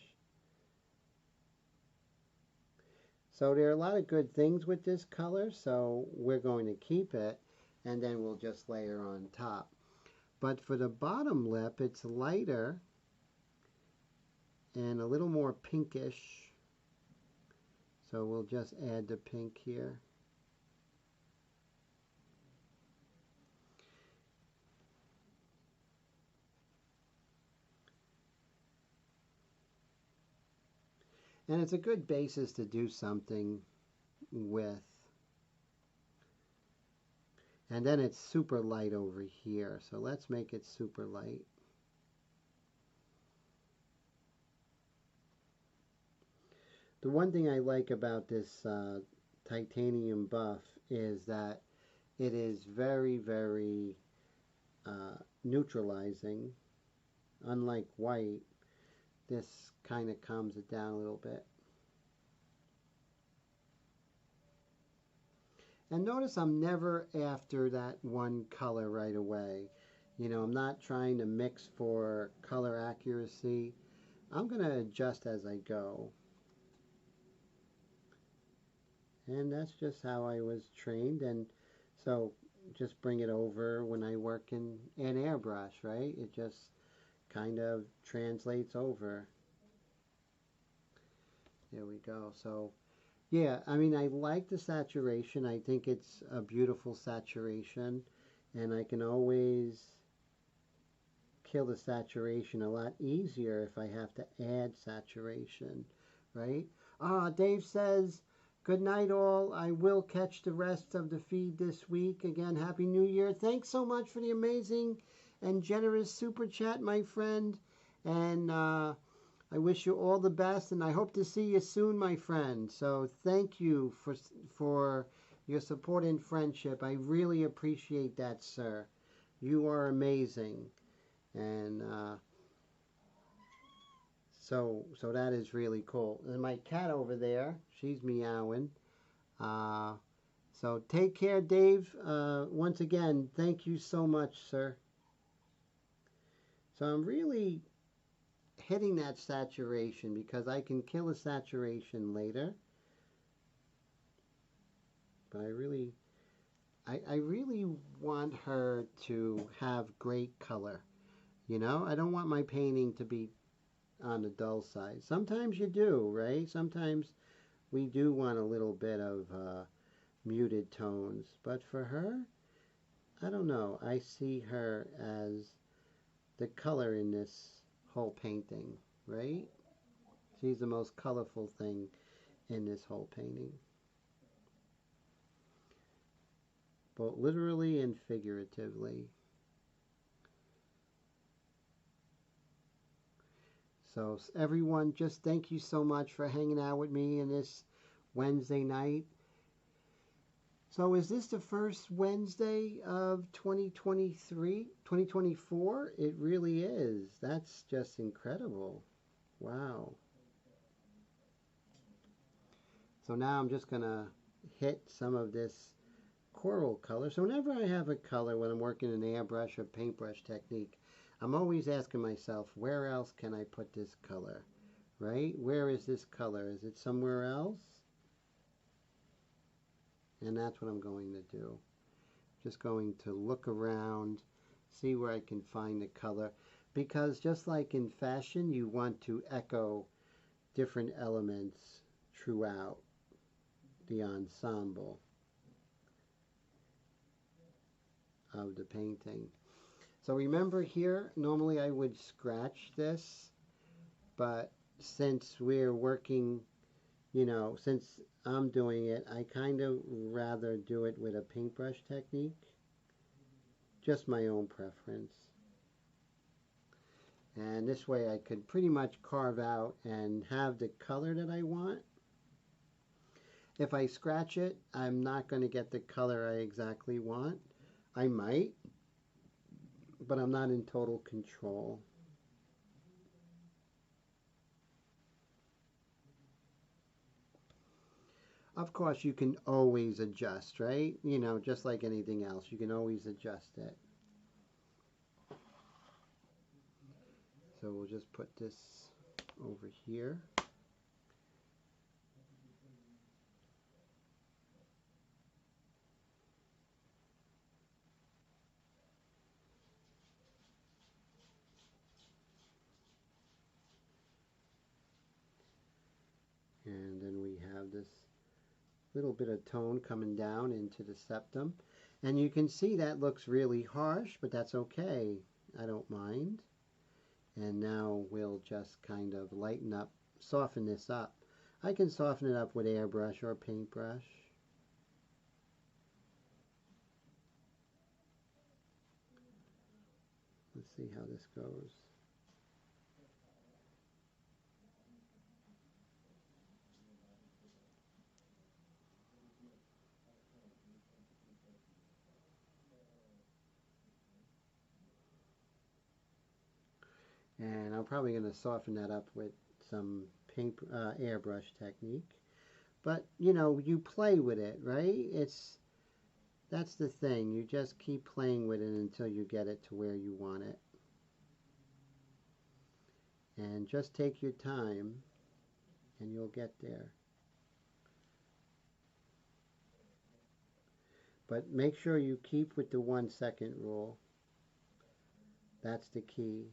So there are a lot of good things with this color, so we're going to keep it, and then we'll just layer on top. But for the bottom lip, it's lighter and a little more pinkish. So we'll just add the pink here. And it's a good basis to do something with. And then it's super light over here. So let's make it super light. The one thing I like about this titanium buff is that it is very, very neutralizing. Unlike white, this kind of calms it down a little bit. And notice I'm never after that one color right away. You know, I'm not trying to mix for color accuracy. I'm going to adjust as I go. And that's just how I was trained. And so just bring it over when I work in an airbrush, right? It just kind of translates over. There we go. So yeah, I mean, I like the saturation. I think it's a beautiful saturation, and I can always kill the saturation a lot easier if I have to add saturation, right? Dave says, good night all. I will catch the rest of the feed this week. Again, Happy New Year. Thanks so much for the amazing and generous super chat, my friend. And I wish you all the best, and I hope to see you soon, my friend. So thank you for your support and friendship. I really appreciate that, sir. You are amazing, and so that is really cool. And my cat over there, she's meowing. Uh, so take care, Dave. Once again, thank you so much, sir. So I'm really hitting that saturation because I can kill a saturation later. But I really want her to have great color. You know, I don't want my painting to be on the dull side. Sometimes you do, right? Sometimes we do want a little bit of muted tones. But for her, I don't know. I see her as the color in this whole painting, right? She's the most colorful thing in this whole painting. Both literally and figuratively. So everyone, just thank you so much for hanging out with me in this Wednesday night. So is this the first Wednesday of 2023, 2024? It really is. That's just incredible. Wow. So now I'm just going to hit some of this coral color. So whenever I have a color, when I'm working an airbrush or paintbrush technique, I'm always asking myself, where else can I put this color? Right? Where is this color? Is it somewhere else? And that's what I'm going to do. Just going to look around, see where I can find the color. Because just like in fashion, you want to echo different elements throughout the ensemble of the painting. So remember here, normally I would scratch this, but since we're working, you know, since I'm doing it, I kind of rather do it with a paintbrush technique. Just my own preference. And this way I could pretty much carve out and have the color that I want. If I scratch it, I'm not going to get the color I exactly want. I might, but I'm not in total control. Of course, you can always adjust, right? You know, just like anything else, you can always adjust it. So we'll just put this over here. And then we have this little bit of tone coming down into the septum. And you can see that looks really harsh, but that's okay. I don't mind. And now we'll just kind of lighten up, soften this up. I can soften it up with airbrush or paintbrush. Let's see how this goes. And I'm probably going to soften that up with some airbrush technique. But, you know, you play with it, right? That's the thing. You just keep playing with it until you get it to where you want it. And just take your time and you'll get there. But make sure you keep with the 1 second rule. That's the key.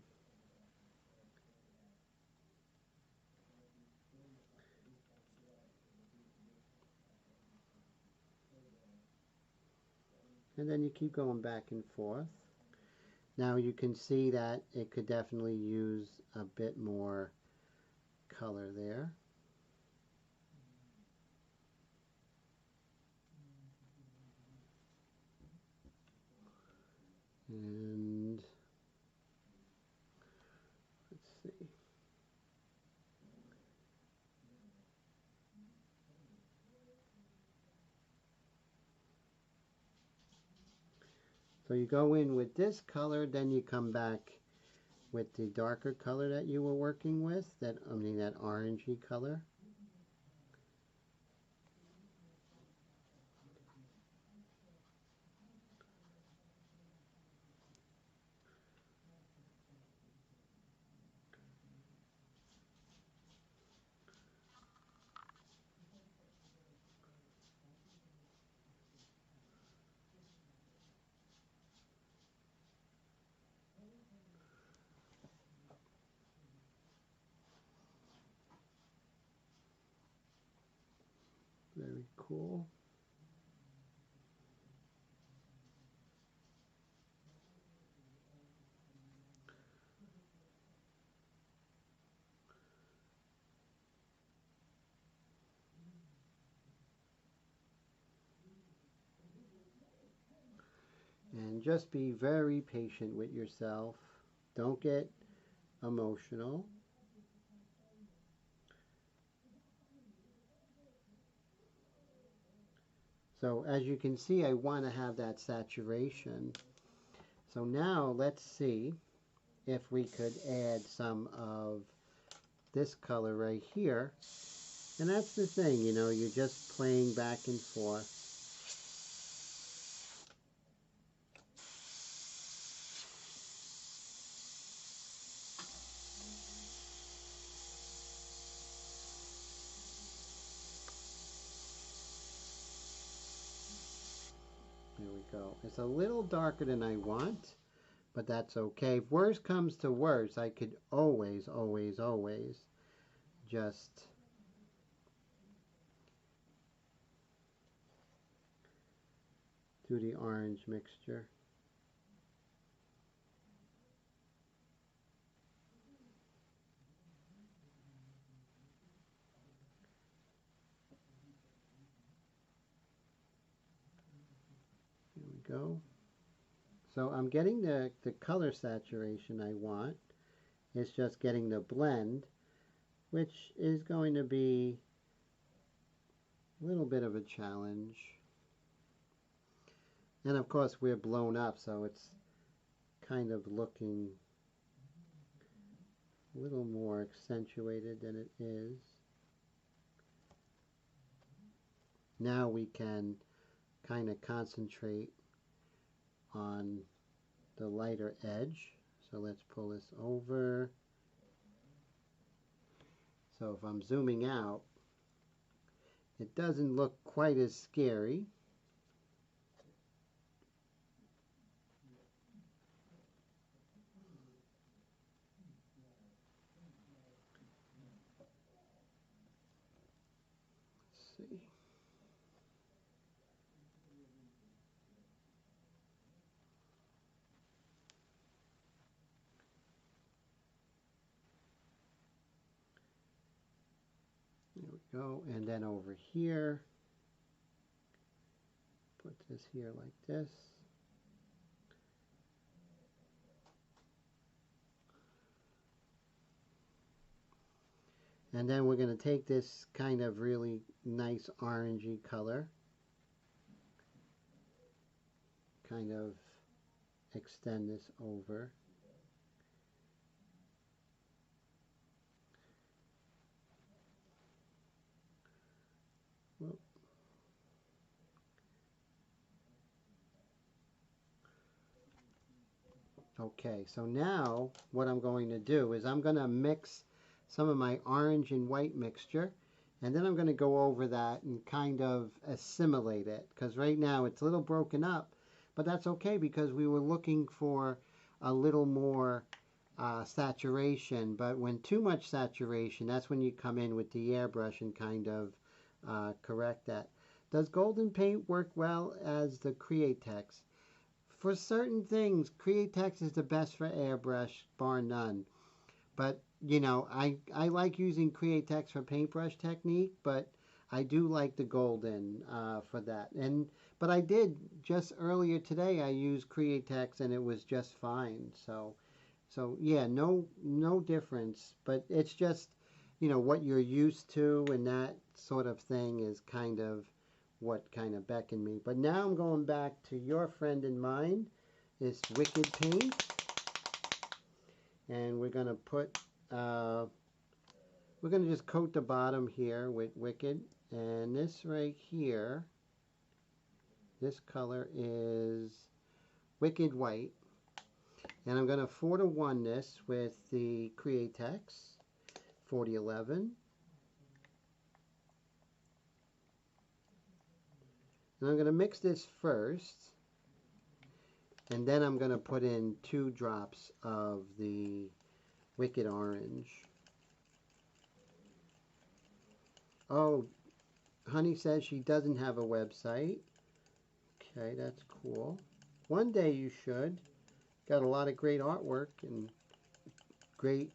And then you keep going back and forth. Now you can see that it could definitely use a bit more color there. And Let's see. So you go in with this color, then you come back with the darker color that you were working with, that orangey color. Very cool. And just be very patient with yourself. Don't get emotional. So as you can see, I want to have that saturation. So now let's see if we could add some of this color right here. And that's the thing, you know, you're just playing back and forth. There we go. It's a little darker than I want, but that's okay. If worse comes to worse, I could always just do the orange mixture. There we go. So I'm getting the color saturation I want. It's just getting the blend, which is going to be a little bit of a challenge. And of course we're blown up, so it's kind of looking a little more accentuated than it is. Now we can kind of concentrate on the lighter edge. So let's pull this over. So if I'm zooming out, it doesn't look quite as scary. Let's see. There we go. And then over here, put this here like this. And then we're going to take this kind of really nice orangey color, kind of extend this over. Whoop. Okay, so now what I'm going to do is I'm going to mix some of my orange and white mixture, and then I'm going to go over that and kind of assimilate it, because right now it's a little broken up, but that's okay because we were looking for a little more saturation. But when too much saturation, that's when you come in with the airbrush and kind of correct that. Does golden paint work well as the Createx? For certain things, Createx is the best for airbrush, bar none. But, you know, I like using Createx for paintbrush technique, but I do like the golden for that. But I did, just earlier today, I used Createx and it was just fine. So So yeah, no difference, but it's just, you know, what you're used to, and that sort of thing is kind of what kind of beckoned me. But now I'm going back to your friend and mine, this Wicked paint, and we're gonna put we're gonna just coat the bottom here with Wicked, and this right here, this color is Wicked White. And I'm going to 4-to-1 this with the Createx 4011. And I'm going to mix this first. And then I'm going to put in 2 drops of the Wicked Orange. Oh, Honey says she doesn't have a website. Okay, that's cool. One day you should. Got a lot of great artwork and great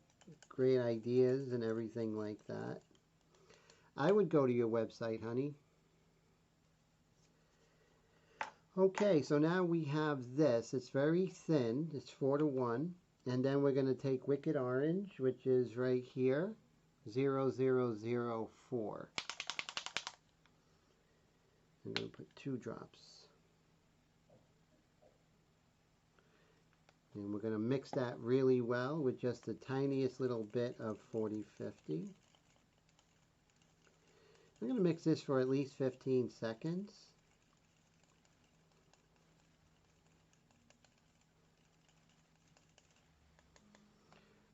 ideas and everything like that. I would go to your website, honey. Okay, so now we have this. It's very thin. It's 4-to-1. And then we're going to take Wicked Orange, which is right here, 0004. I'm going to put 2 drops. And we're going to mix that really well with just the tiniest little bit of 4050. I'm going to mix this for at least 15 seconds.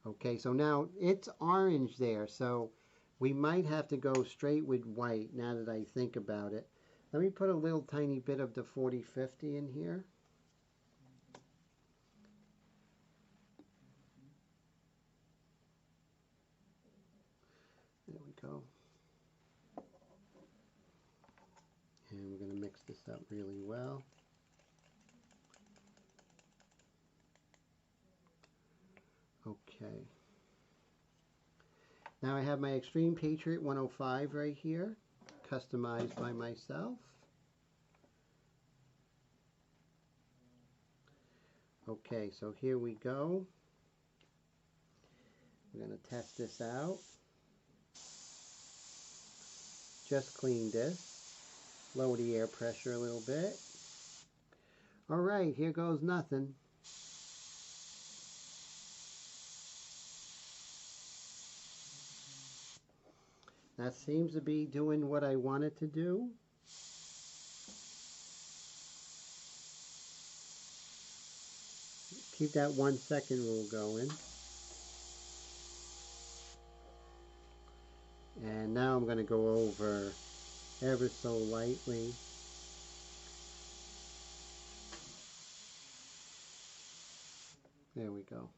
Okay, so now it's orange there, so we might have to go straight with white now that I think about it. Let me put a little tiny bit of the 4050 in here. There we go. And we're going to mix this up really well. Okay. Now I have my Extreme Patriot 105 right here, customized by myself. Okay, so here we go. We're going to test this out. Just cleaned this. Lower the air pressure a little bit. Alright, here goes nothing. That seems to be doing what I want it to do. Keep that 1 second rule going. And now I'm going to go over ever so lightly. There we go.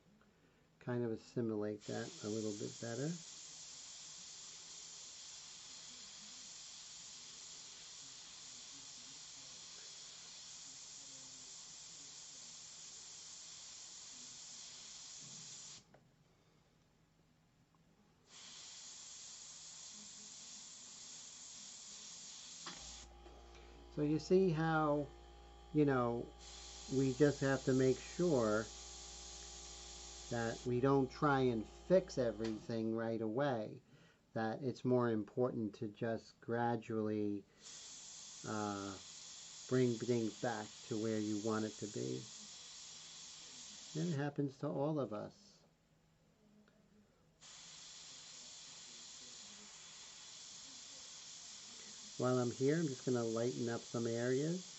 Kind of assimilate that a little bit better. So you see how, you know, we just have to make sure that we don't try and fix everything right away. That it's more important to just gradually bring things back to where you want it to be. And it happens to all of us. While I'm here, I'm just going to lighten up some areas.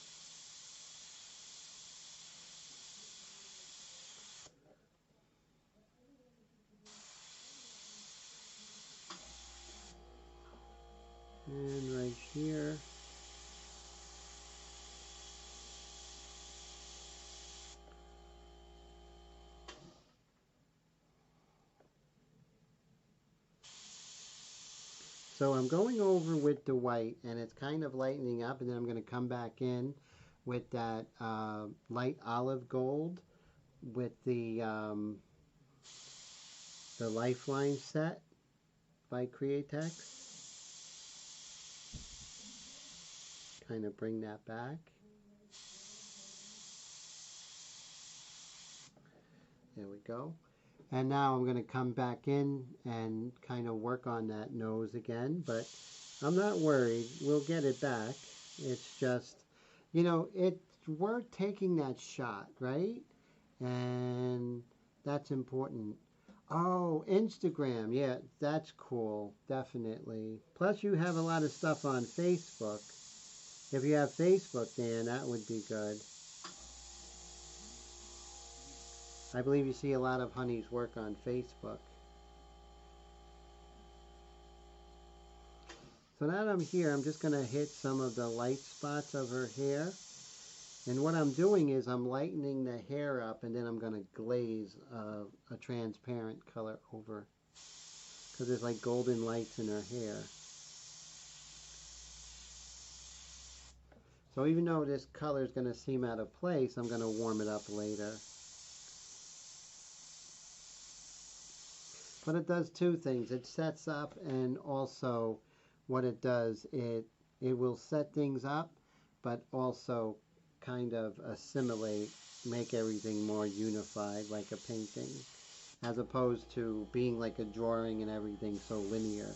And right here. So I'm going over with the white, and it's kind of lightening up, and then I'm going to come back in with that light olive gold with the Lifeline set by Createx. Kind of bring that back. There we go. And now I'm going to come back in and kind of work on that nose again, but I'm not worried. We'll get it back. It's just, you know, it's worth taking that shot, right? And that's important. Oh, Instagram. Yeah, that's cool. Definitely. Plus, you have a lot of stuff on Facebook. If you have Facebook, Dan, that would be good. I believe you see a lot of Honey's work on Facebook. So now that I'm here, I'm just going to hit some of the light spots of her hair. And what I'm doing is I'm lightening the hair up, and then I'm going to glaze a transparent color over, because there's like golden lights in her hair. So even though this color is going to seem out of place, I'm going to warm it up later. But it does two things. It sets up, and also what it does, it will set things up, but also kind of assimilate, make everything more unified like a painting, as opposed to being like a drawing and everything so linear.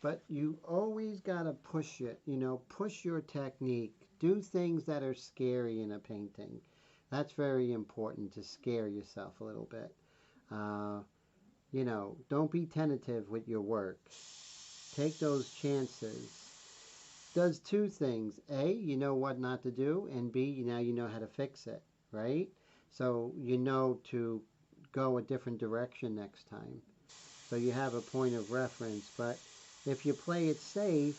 But you always got to push it, you know, push your technique. Do things that are scary in a painting. That's very important, to scare yourself a little bit. You know, don't be tentative with your work. Take those chances. Does two things. A, you know what not to do, and B, now you know how to fix it, right? So you know to go a different direction next time. So you have a point of reference, but if you play it safe,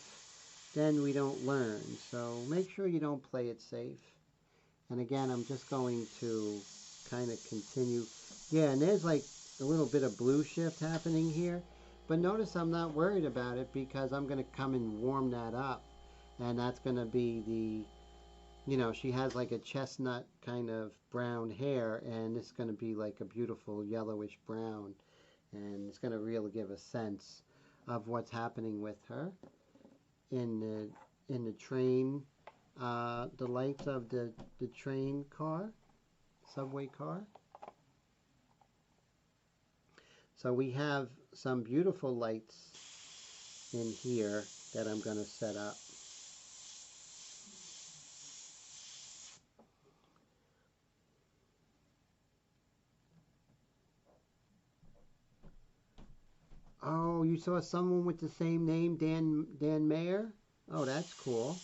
then we don't learn. So make sure you don't play it safe. And again, I'm just going to kind of continue. Yeah, and there's like a little bit of blue shift happening here. But notice I'm not worried about it, because I'm going to come and warm that up. And that's going to be the, you know, she has like a chestnut kind of brown hair, and it's going to be like a beautiful yellowish brown. And it's going to really give a sense of what's happening with her in the train, the lights of the train car, subway car. So we have some beautiful lights in here that I'm going to set up. Oh, you saw someone with the same name, Dan Mayer? Oh, that's cool.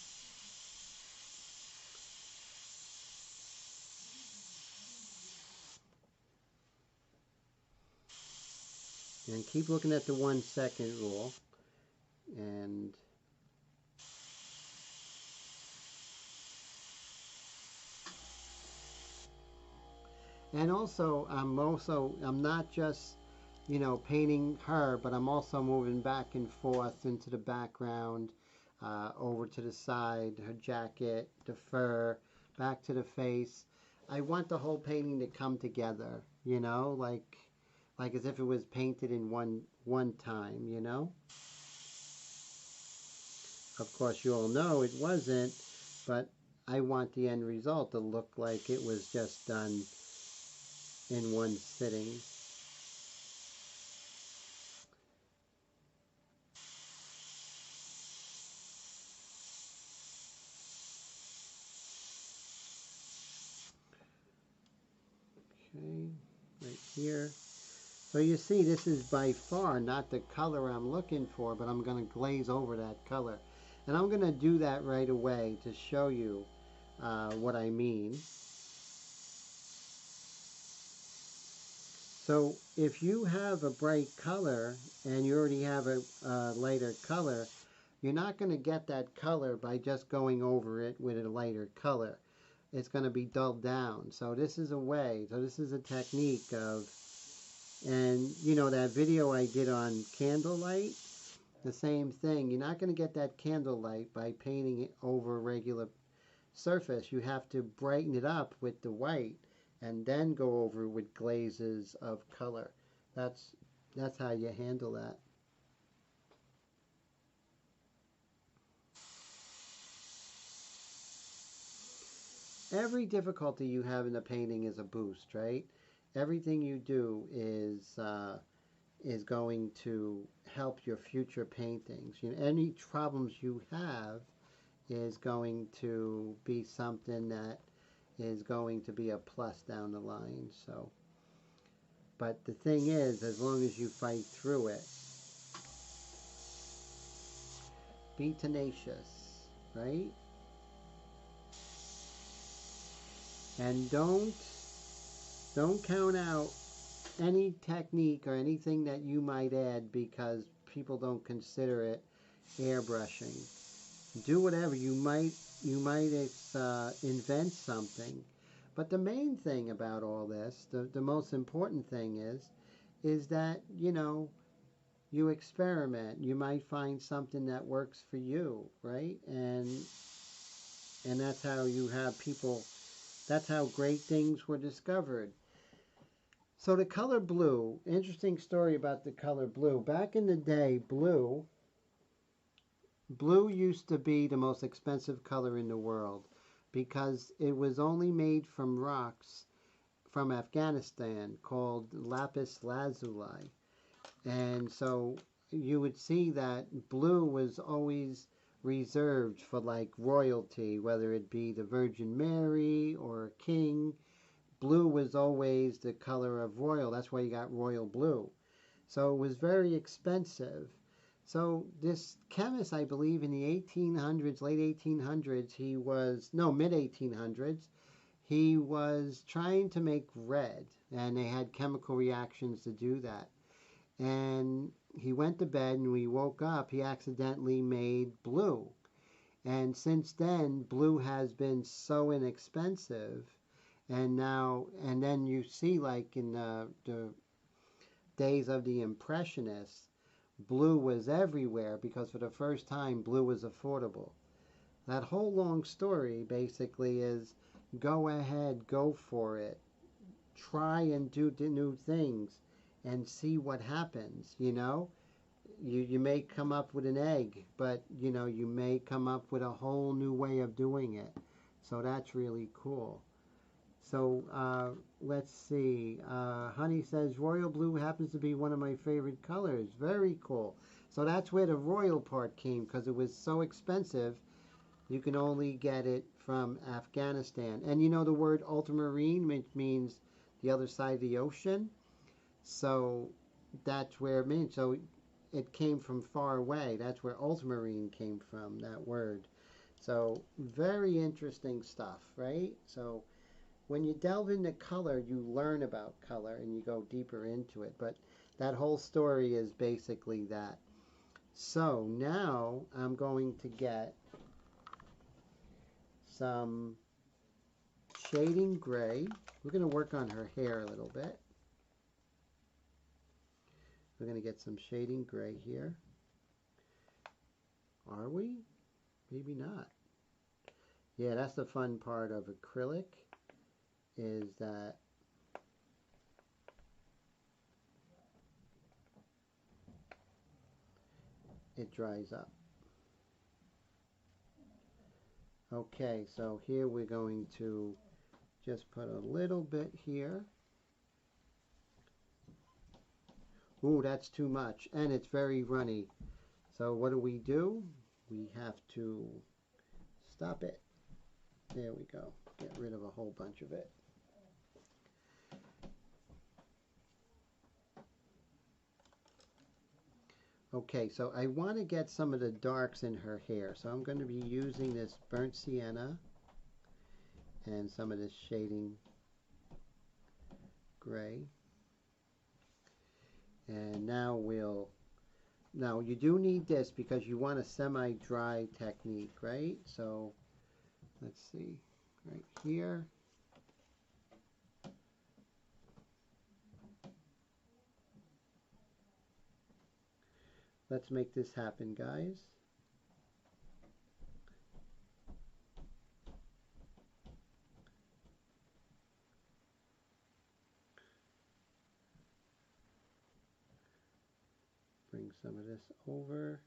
And keep looking at the 1 second rule. And also I'm not just, you know, painting her, but I'm also moving back and forth into the background, over to the side, her jacket, the fur, back to the face. I want the whole painting to come together, you know, like as if it was painted in one time, you know. Of course, you all know it wasn't, but I want the end result to look like it was just done in one sitting. Okay, right here. So you see, this is by far not the color I'm looking for, but I'm going to glaze over that color. And I'm going to do that right away to show you what I mean. So if you have a bright color and you already have a lighter color, you're not going to get that color by just going over it with a lighter color. It's going to be dulled down. So this is a way, so this is a technique of, and you know that video I did on candlelight, the same thing. You're not going to get that candlelight by painting it over a regular surface. You have to brighten it up with the white and then go over with glazes of color. That's that's how you handle that. Every difficulty you have in the painting is a boost, right? Everything you do is going to help your future paintings. You know, any problems you have is going to be something that is going to be a plus down the line. So, but the thing is, as long as you fight through it, be tenacious, right? And don't count out any technique or anything that you might add because people don't consider it airbrushing. Do whatever you might invent something, but the main thing about all this, the most important thing is that you experiment. You might find something that works for you, right? And that's how you have people. That's how great things were discovered. So the color blue, interesting story about the color blue. Back in the day, blue used to be the most expensive color in the world because it was only made from rocks from Afghanistan called lapis lazuli. And so you would see that blue was always reserved for like royalty, whether it be the Virgin Mary or a king. Blue was always the color of royal. That's why you got royal blue. So it was very expensive. So this chemist, I believe in the 1800s, late 1800s, mid 1800s, he was trying to make red, and they had chemical reactions to do that. And he went to bed, and when he woke up, he accidentally made blue. And since then, blue has been so inexpensive. And then you see, like in the days of the Impressionists, blue was everywhere because for the first time, blue was affordable. That whole long story basically is go ahead, go for it. Try and do new things and see what happens, You may come up with an egg, but, you may come up with a whole new way of doing it. So that's really cool. So let's see. Honey says royal blue happens to be one of my favorite colors. Very cool. So that's where the royal part came because it was so expensive. You can only get it from Afghanistan. And the word ultramarine, which means the other side of the ocean. So that's where it means. So it came from far away. That's where ultramarine came from, that word. So very interesting stuff, right? So when you delve into color, you learn about color and you go deeper into it. But that whole story is basically that. So now I'm going to get some shading gray. We're going to work on her hair a little bit. We're going to get some shading gray here. Are we? Maybe not. Yeah, that's the fun part of acrylic, is that it dries up. Okay, so here we're going to just put a little bit here. Ooh, that's too much, and it's very runny. So what do? We have to stop it. There we go. Get rid of a whole bunch of it. Okay, so I want to get some of the darks in her hair. So I'm going to be using this burnt sienna and some of this shading gray. And now you do need this because you want a semi-dry technique, right? So let's see, right here. Let's make this happen, guys. bring some of this over.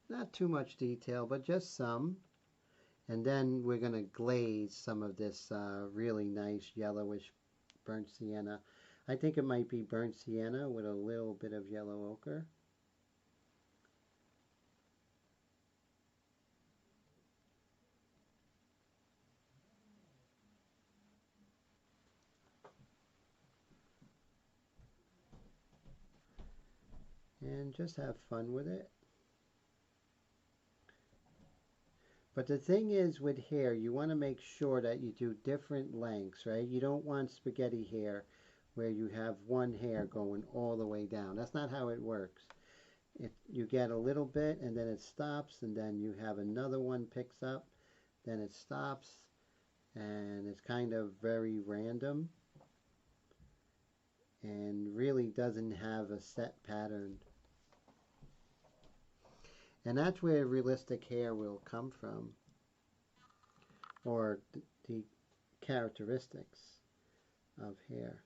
Not too much detail, but just some. And then we're going to glaze some of this really nice yellowish burnt sienna. I think it might be burnt sienna with a little bit of yellow ochre. And just have fun with it. But the thing is with hair, you want to make sure that you do different lengths, right? You don't want spaghetti hair where you have one hair going all the way down. That's not how it works. You get a little bit and then it stops, and then you have another one picks up, then it stops, and it's kind of very random and really doesn't have a set pattern. And that's where realistic hair will come from, or the characteristics of hair.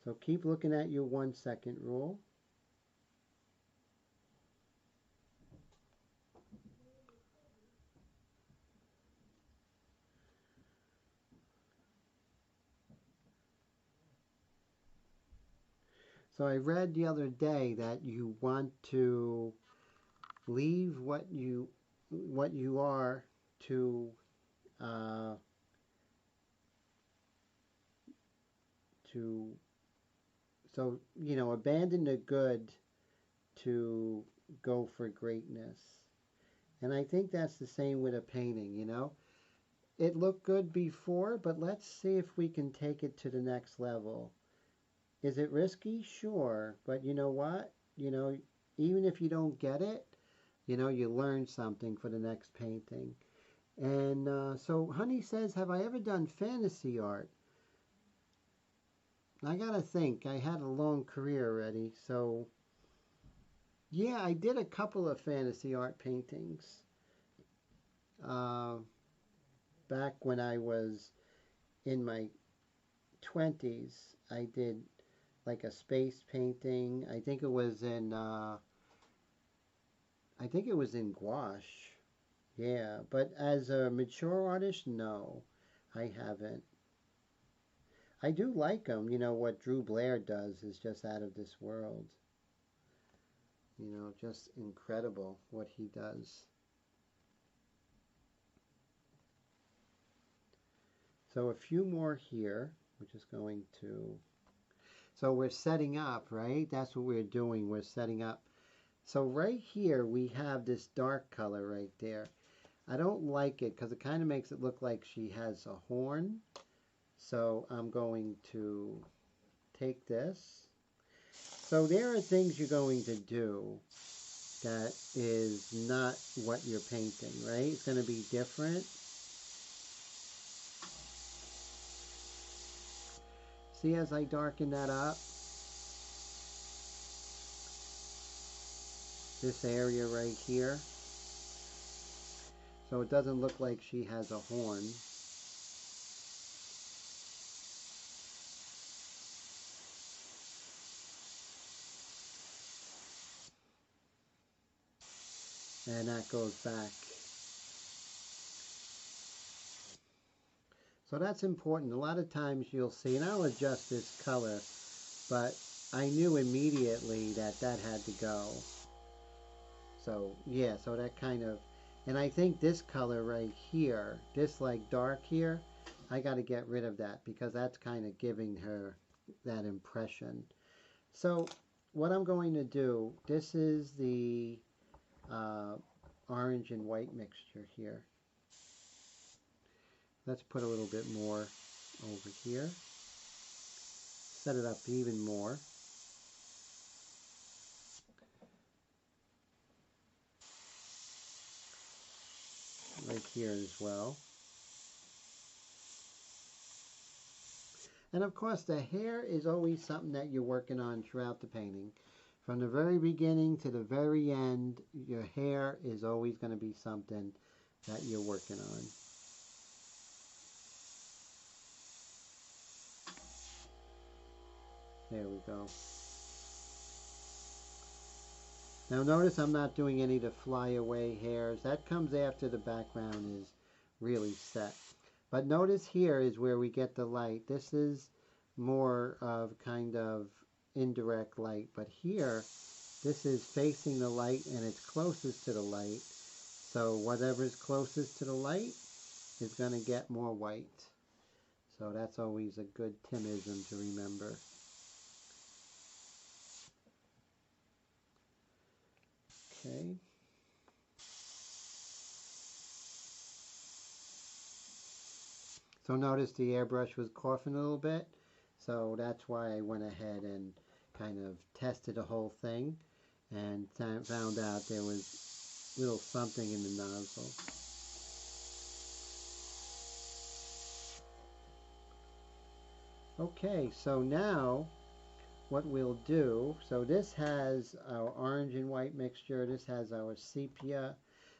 So keep looking at your 1 second rule. So I read the other day that you want to leave what you are to so abandon the good to go for greatness. And I think that's the same with a painting. It looked good before, but let's see if we can take it to the next level. Is it risky? Sure. But you know what? Even if you don't get it, you learn something for the next painting. And so Honey says, have I ever done fantasy art? I gotta think. I had a long career already. So yeah, I did a couple of fantasy art paintings. Back when I was in my 20s, I did like a space painting. I think it was in gouache. Yeah, but as a mature artist, no, I haven't. I do like them. What Drew Blair does is just out of this world. Just incredible what he does. So a few more here. We're just going to... So we're setting up, right? That's what we're doing. We're setting up. So right here we have this dark color right there. I don't like it because it kind of makes it look like she has a horn. So I'm going to take this. So there are things you're going to do that is not what you're painting, right? It's going to be different. See, as I darken that up, this area right here, so it doesn't look like she has a horn. And that goes back. So that's important. A lot of times you'll see, and I'll adjust this color, but I knew immediately that that had to go. So yeah, so that kind of, and I think this color right here, this like dark here, I got to get rid of that because that's kind of giving her that impression. So what I'm going to do, this is the orange and white mixture here. Let's put a little bit more over here. Set it up even more. here as well. And of course, the hair is always something that you're working on throughout the painting. From the very beginning to the very end, your hair is always going to be something that you're working on. There we go. Now notice I'm not doing any of the flyaway hairs. That comes after the background is really set. But notice here is where we get the light. This is more of kind of indirect light. But here, this is facing the light and it's closest to the light. So whatever's closest to the light is going to get more white. So that's always a good Timism to remember. Okay. So notice the airbrush was coughing a little bit, so that's why I went ahead and kind of tested the whole thing and found out there was a little something in the nozzle. Okay, so now what we'll do, so this has our orange and white mixture, this has our sepia.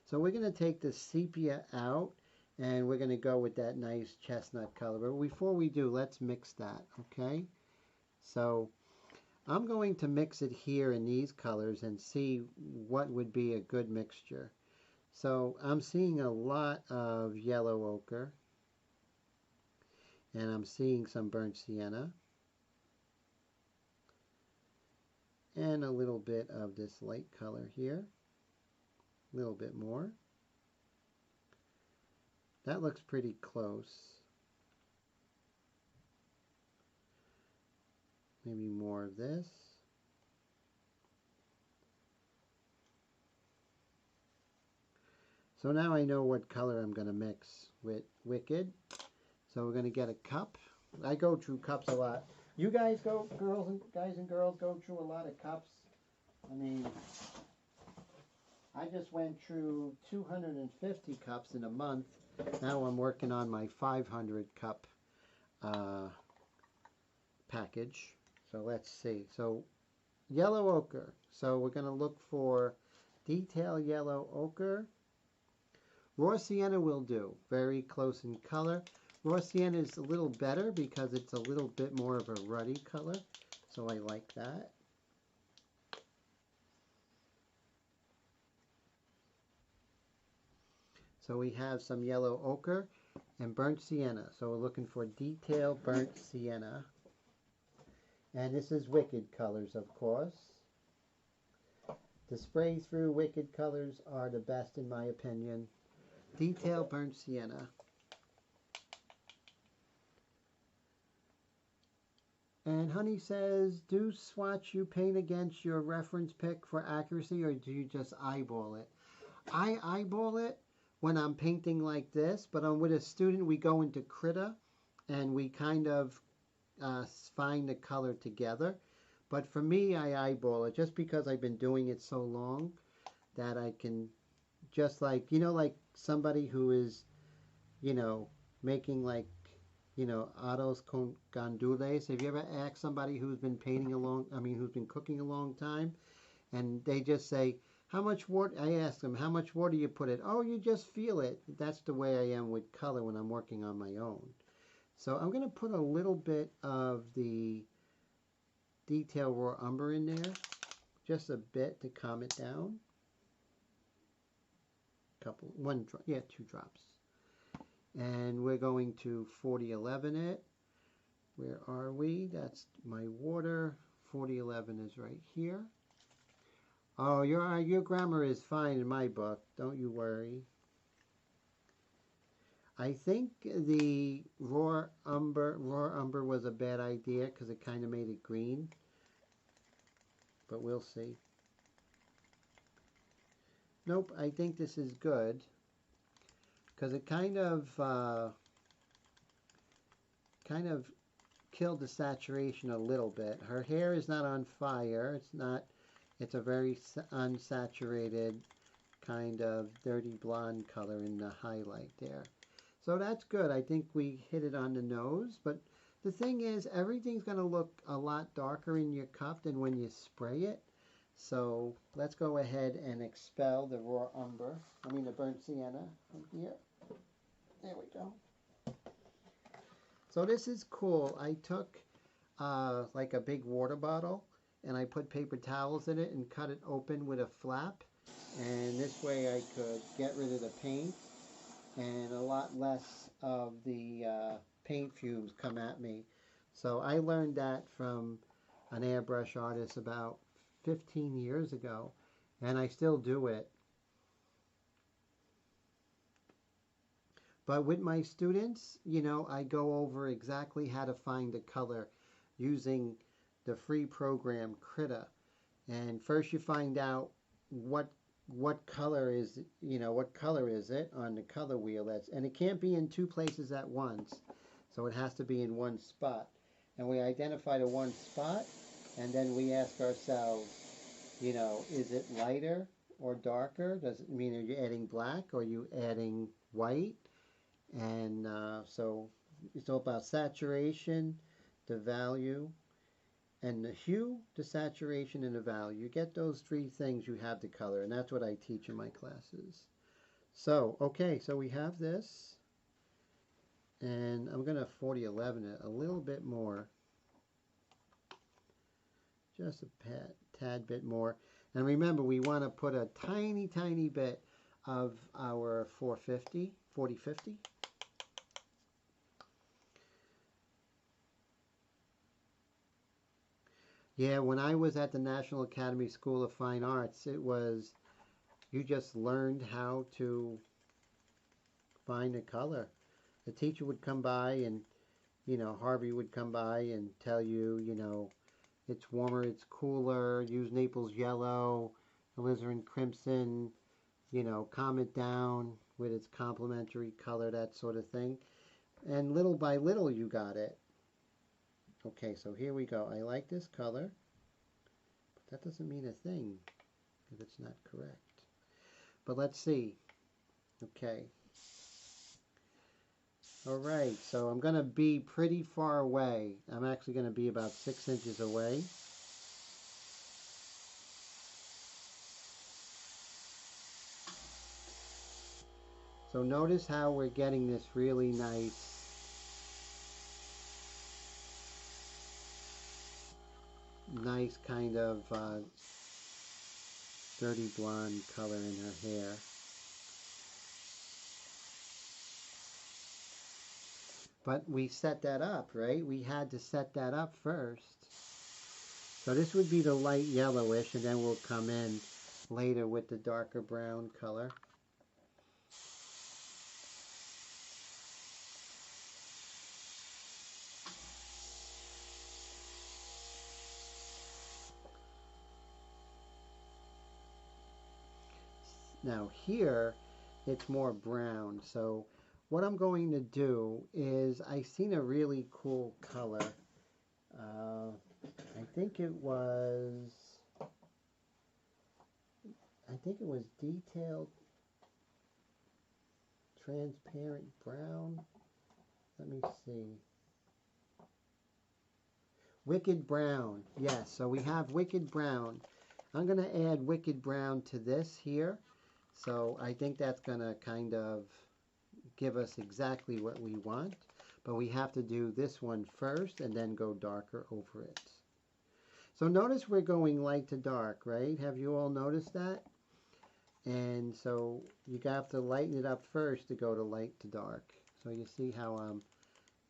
So we're going to take the sepia out and we're going to go with that nice chestnut color. But before we do, let's mix that, okay? So I'm going to mix it here in these colors and see what would be a good mixture. So I'm seeing a lot of yellow ochre. And I'm seeing some burnt sienna. And a little bit of this light color here. A little bit more. That looks pretty close. Maybe more of this. So now I know what color I'm going to mix with Wicked. So we're going to get a cup. I go through cups a lot. You guys go, guys and girls go through a lot of cups. I mean, I just went through 250 cups in a month. Now I'm working on my 500 cup package. So let's see. So yellow ochre. So we're going to look for detail yellow ochre. Raw sienna will do. Very close in color. Raw sienna is a little better because it's a little bit more of a ruddy color. So I like that. So we have some yellow ochre and burnt sienna. So we're looking for detail burnt sienna. And this is Wicked colors, of course. The spray through Wicked colors are the best in my opinion. Detail burnt sienna. And Honey says, do swatch you paint against your reference pick for accuracy, or do you just eyeball it? I eyeball it when I'm painting like this, but with a student we go into Krita and we kind of find the color together. But for me, I eyeball it just because I've been doing it so long that I can just like, you know, like somebody who is, you know, making like, you know, arroz con gandules. Have you ever asked somebody who's been painting who's been cooking a long time, and they just say, how much water, I ask them, how much water you put in? Oh, you just feel it. That's the way I am with color when I'm working on my own. So I'm going to put a little bit of the detail raw umber in there, just a bit to calm it down. Two drops. And we're going to 4011 it. Where are we? That's my water. 4011 is right here. Oh, your grammar is fine in my book. Don't you worry. I think the raw umber was a bad idea because it kind of made it green. But we'll see. Nope, I think this is good because it kind of killed the saturation a little bit. Her hair is not on fire. It's a very unsaturated kind of dirty blonde color in the highlight there. So that's good. I think we hit it on the nose, but the thing is, everything's going to look a lot darker in your cup than when you spray it. So let's go ahead and expel the raw umber, the burnt sienna from here. There we go. So this is cool. I took like a big water bottle and I put paper towels in it and cut it open with a flap. And this way I could get rid of the paint and a lot less of the paint fumes come at me. So I learned that from an airbrush artist about 15 years ago, and I still do it. But with my students, I go over exactly how to find a color using the free program Krita. And first you find out what color is it on the color wheel. And it can't be in two places at once, so it has to be in one spot. And we identify the one spot, and then we ask ourselves, is it lighter or darker? Does it mean, are you adding black or are you adding white? And so it's all about saturation, the value, and the hue, the saturation, and the value. You get those three things, you have the color, and that's what I teach in my classes. So, okay, so we have this, and I'm going to 4011 it a little bit more, just a tad bit more. And remember, we want to put a tiny, tiny bit of our 4050. Yeah, when I was at the National Academy School of Fine Arts, it was, you just learned how to find a color. The teacher would come by and, Harvey would come by and tell you, it's warmer, it's cooler, use Naples yellow, alizarin crimson, calm it down with its complementary color, that sort of thing. And little by little you got it. Okay, so here we go. I like this color, but that doesn't mean a thing if it's not correct. But let's see. Okay. All right, so I'm going to be pretty far away. I'm actually going to be about 6 inches away. So notice how we're getting this really nice kind of dirty blonde color in her hair. But we set that up, right? We had to set that up first. So this would be the light yellowish, and then we'll come in later with the darker brown color. Now here, it's more brown. So what I'm going to do is, I seen a really cool color. I think it was detailed transparent brown. Let me see. Wicked brown. Yes, so we have wicked brown. I'm going to add wicked brown to this here. So I think that's going to kind of give us exactly what we want. But we have to do this one first and then go darker over it. So notice we're going light to dark, right? Have you all noticed that? And so you have to lighten it up first to go to light to dark. So you see how I'm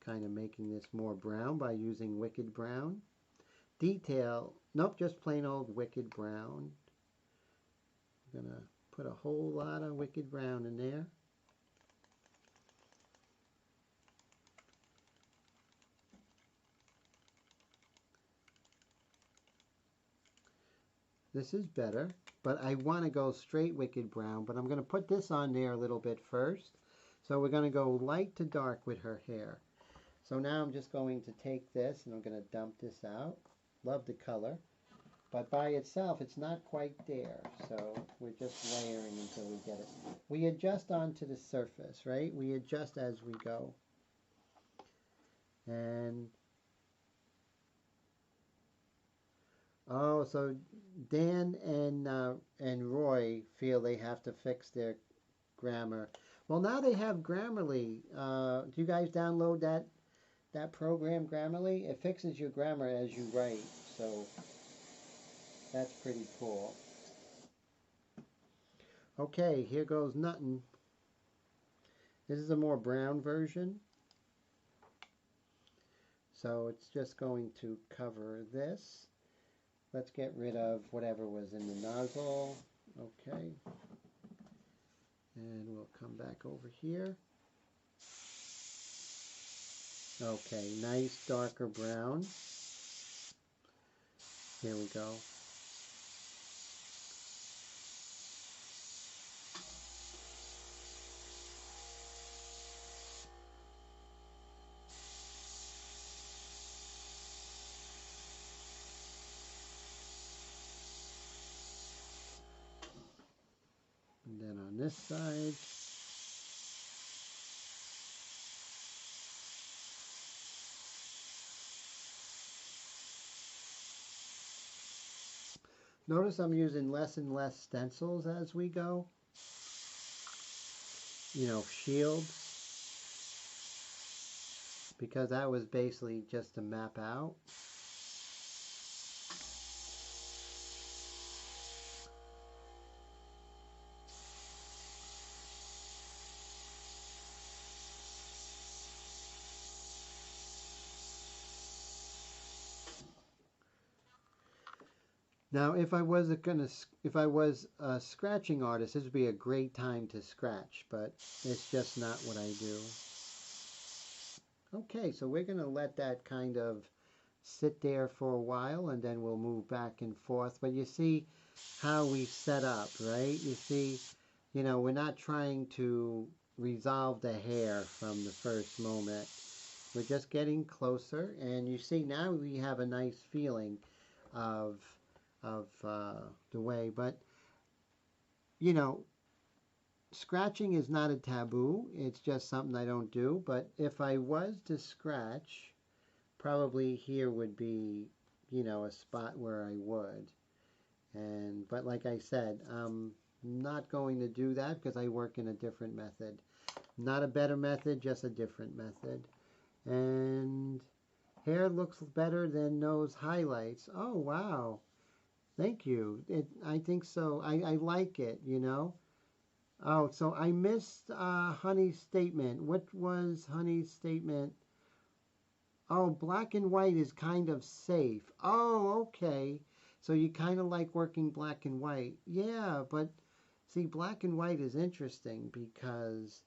kind of making this more brown by using wicked brown. Detail, nope, just plain old wicked brown. I'm going to put a whole lot of wicked brown in there. This is better, but I want to go straight wicked brown, but I'm going to put this on there a little bit first. So we're going to go light to dark with her hair. So now I'm just going to take this and I'm going to dump this out. Love the color. But by itself, it's not quite there. So we're just layering until we get it. We adjust onto the surface, right? We adjust as we go. And oh, so Dan and Roy feel they have to fix their grammar. Well, now they have Grammarly. Do you guys download that program, Grammarly? It fixes your grammar as you write, so that's pretty cool. Okay, here goes nothing. This is a more brown version. So it's just going to cover this. Let's get rid of whatever was in the nozzle. Okay. And we'll come back over here. Okay, nice darker brown. Here we go. And then on this side, notice I'm using less and less stencils as we go. You know, shields. Because that was basically just to map out. Now, if I was a scratching artist, this would be a great time to scratch, but it's just not what I do. Okay, so we're going to let that kind of sit there for a while, and then we'll move back and forth. But you see how we set up, right? You see, you know, we're not trying to resolve the hair from the first moment. We're just getting closer, and you see now we have a nice feeling of the way. But, you know, scratching is not a taboo. It's just something I don't do. But if I was to scratch, probably here would be, you know, a spot where I would. But like I said, I'm not going to do that because I work in a different method. Not a better method, just a different method. And hair looks better than those highlights. Oh, wow. Thank you. I think so. I like it, you know. Oh, so I missed Honey's statement. What was Honey's statement? Oh, black and white is kind of safe. Oh, okay. So you kind of like working black and white. Yeah, but see, black and white is interesting because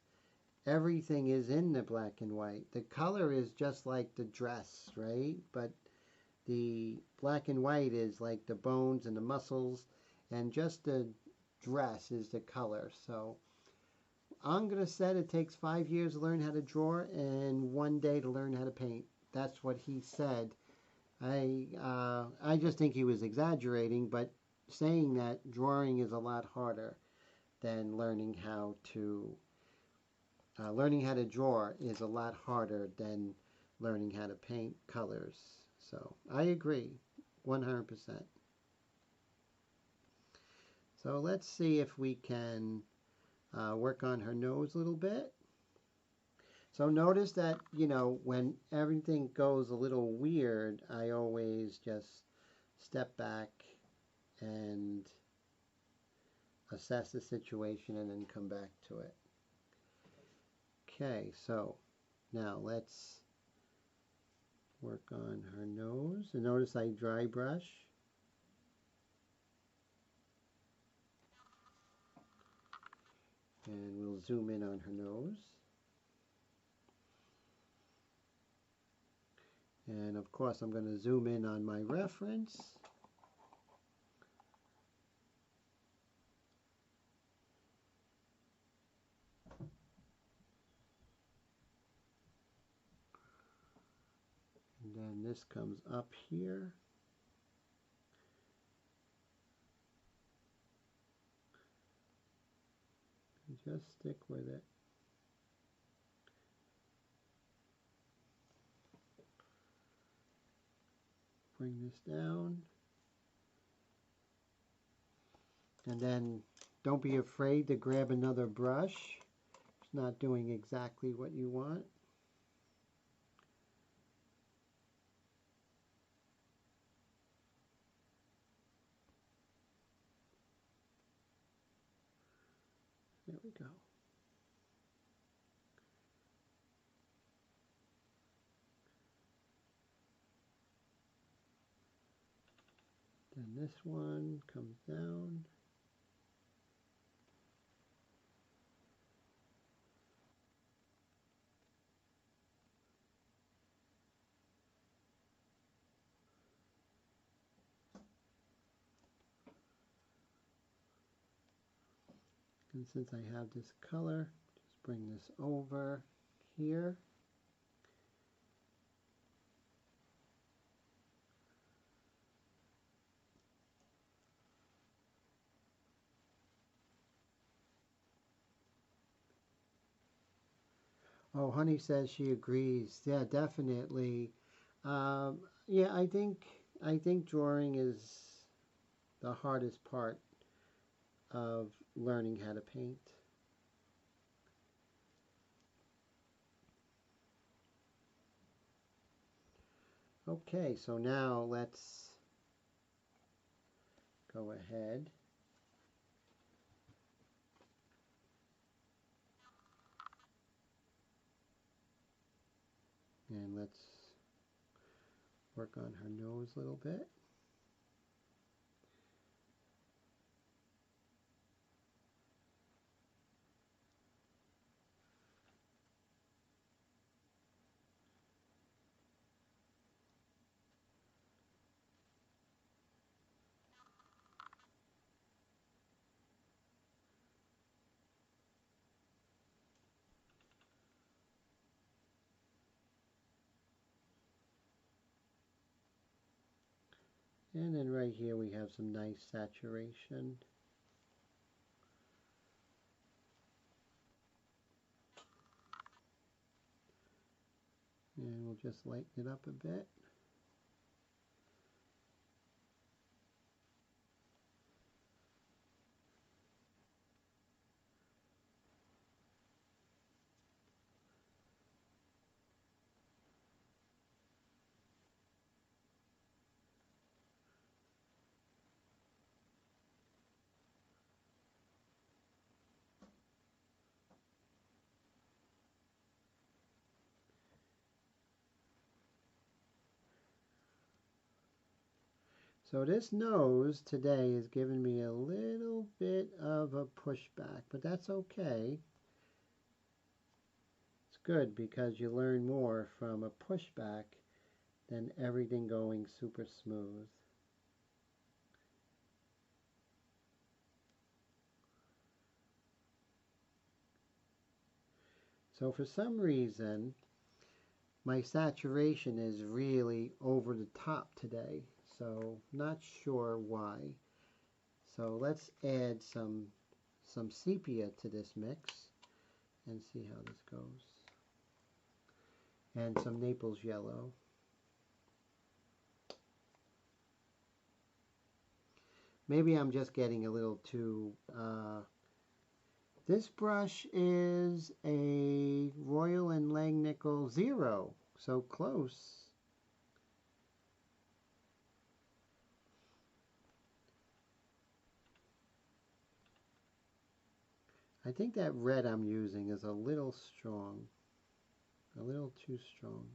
everything is in the black and white. The color is just like the dress, right? But the black and white is like the bones and the muscles, and just the dress is the color. So I'm going to say it takes 5 years to learn how to draw and 1 day to learn how to paint. That's what he said. I just think he was exaggerating, but saying that drawing is a lot harder than learning how to draw is a lot harder than learning how to paint colors. So I agree 100%. So let's see if we can work on her nose a little bit. So notice that, you know, when everything goes a little weird, I always just step back and assess the situation and then come back to it. Okay, so now let's work on her nose. And notice I dry brush. And we'll zoom in on her nose. And of course I'm going to zoom in on my reference. And then this comes up here. just stick with it. Bring this down. And then don't be afraid to grab another brush. It's not doing exactly what you want. There we go. Then this one comes down. And since I have this color, just bring this over here. Oh, Honey says she agrees. Yeah, definitely. Yeah, I think drawing is the hardest part of learning how to paint. Okay, so now let's go ahead and let's work on her nose a little bit. And then right here we have some nice saturation. And we'll just lighten it up a bit. So this nose today is giving me a little bit of a pushback, but that's okay. It's good because you learn more from a pushback than everything going super smooth. So for some reason, my saturation is really over the top today. So not sure why. So let's add some sepia to this mix and see how this goes. And some Naples yellow. Maybe I'm just getting a little too... this brush is a Royal & Langnickel 0, so close. I think that red I'm using is a little strong, a little too strong.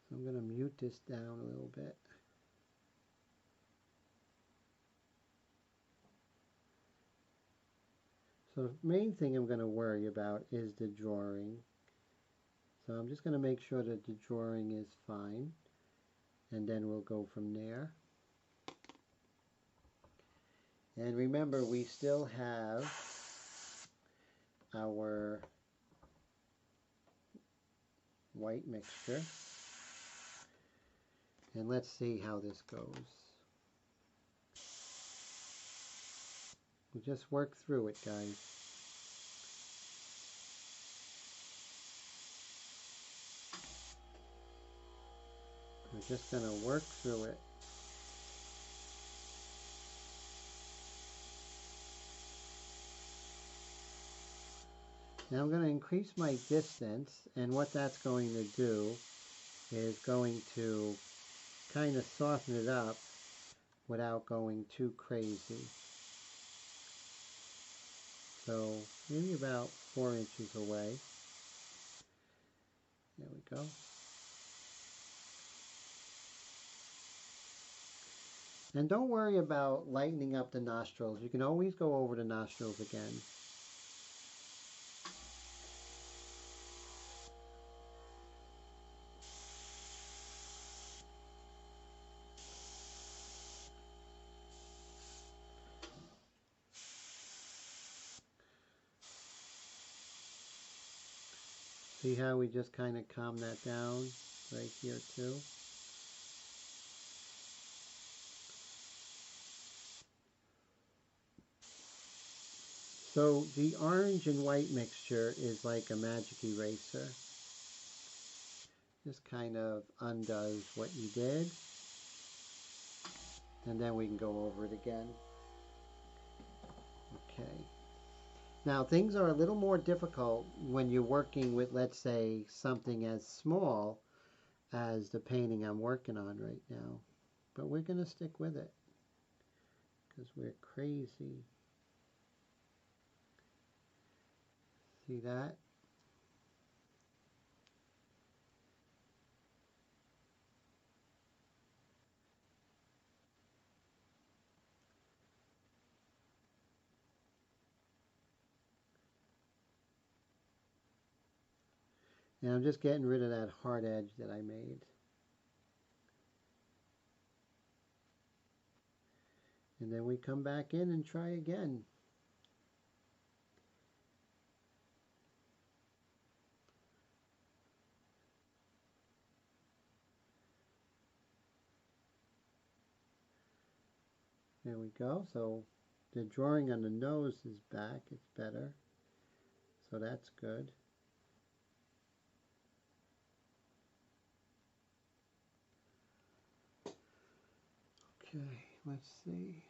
So I'm going to mute this down a little bit. So the main thing I'm going to worry about is the drawing. So I'm just going to make sure that the drawing is fine, and then we'll go from there. And remember, we still have our white mixture. And let's see how this goes. We'll just work through it, guys. We're just going to work through it. Now I'm going to increase my distance, and what that's going to do is going to kind of soften it up without going too crazy. So maybe about 4 inches away. There we go. And don't worry about lightening up the nostrils. You can always go over the nostrils again. See how we just kind of calm that down right here too? So the orange and white mixture is like a magic eraser. Just kind of undoes what you did. And then we can go over it again. Okay. Now things are a little more difficult when you're working with, let's say, something as small as the painting I'm working on right now. But we're going to stick with it because we're crazy. See that? And I'm just getting rid of that hard edge that I made. And then we come back in and try again. There we go. So the drawing on the nose is back. It's better. So that's good. Okay, let's see.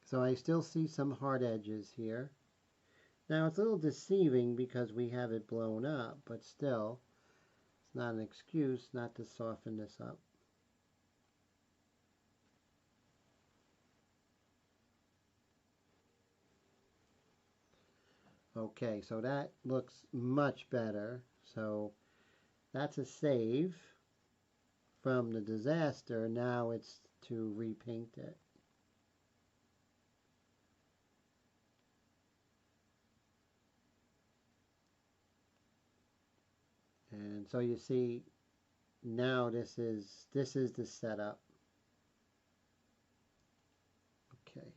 So I still see some hard edges here. Now it's a little deceiving because we have it blown up, but still, it's not an excuse not to soften this up. Okay, so that looks much better. So that's a save from the disaster. Now it's to repaint it. And so you see, now this is the setup. Okay.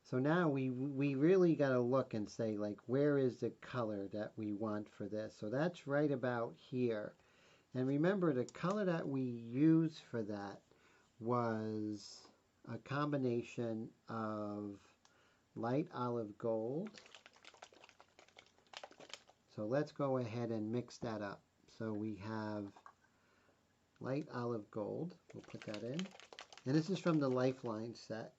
So now we really got to look and say, like, where is the color that we want for this? So that's right about here. And remember, the color that we used for that was a combination of light olive gold. So let's go ahead and mix that up. So we have light olive gold. We'll put that in. And this is from the Lifeline set.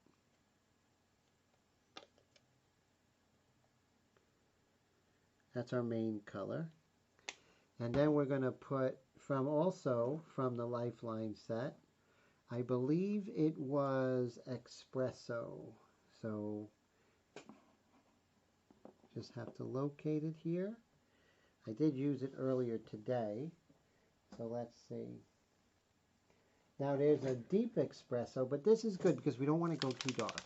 That's our main color. And then we're going to put also from the Lifeline set, I believe it was espresso. So just have to locate it here. I did use it earlier today. So let's see. Now there's a deep espresso, but this is good because we don't want to go too dark.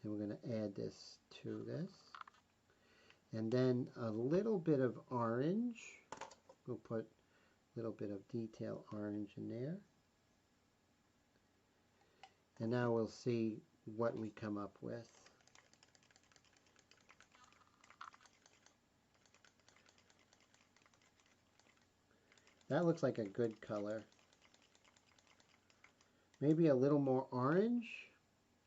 And we're going to add this to this. And then a little bit of orange. We'll put a little bit of detail orange in there. And now we'll see what we come up with. That looks like a good color. Maybe a little more orange.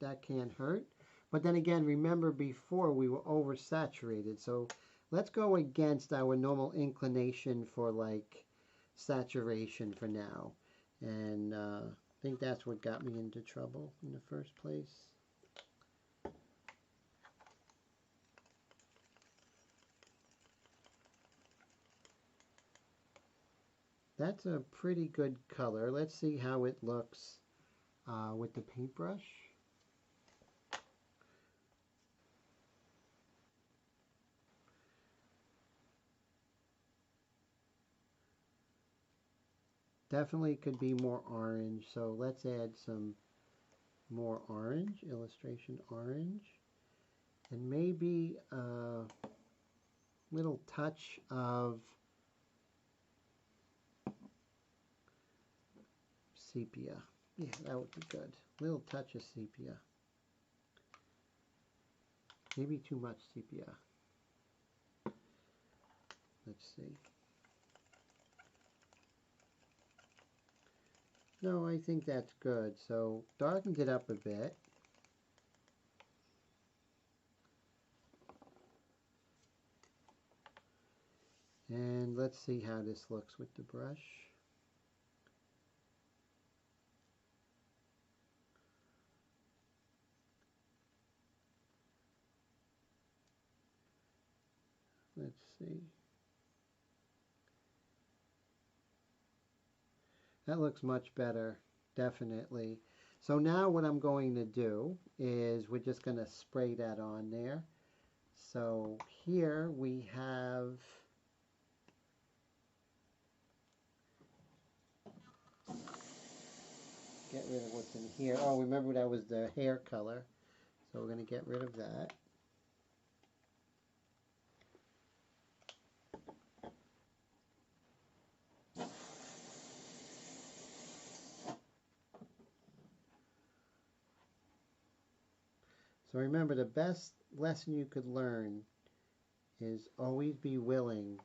That can't hurt. But then again, remember before we were oversaturated. So let's go against our normal inclination for like saturation for now. And I think that's what got me into trouble in the first place. That's a pretty good color. Let's see how it looks with the paintbrush. Definitely could be more orange, so let's add some more orange, illustration orange, and maybe a little touch of sepia. Yeah, that would be good. Little touch of sepia. Maybe too much sepia. Let's see. No, I think that's good. So darkened it up a bit. And let's see how this looks with the brush. Let's see. That looks much better, definitely. So now what I'm going to do is we're just going to spray that on there. So here we have get rid of what's in here. Oh, remember that was the hair color. So we're going to get rid of that. So remember, the best lesson you could learn is always be willing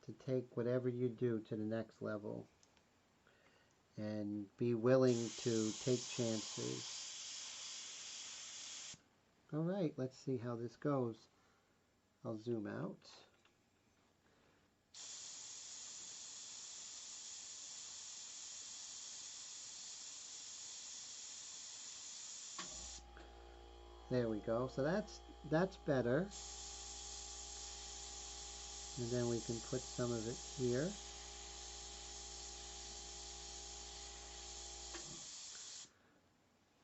to take whatever you do to the next level. And be willing to take chances. All right, let's see how this goes. I'll zoom out. There we go. So that's better. And then we can put some of it here.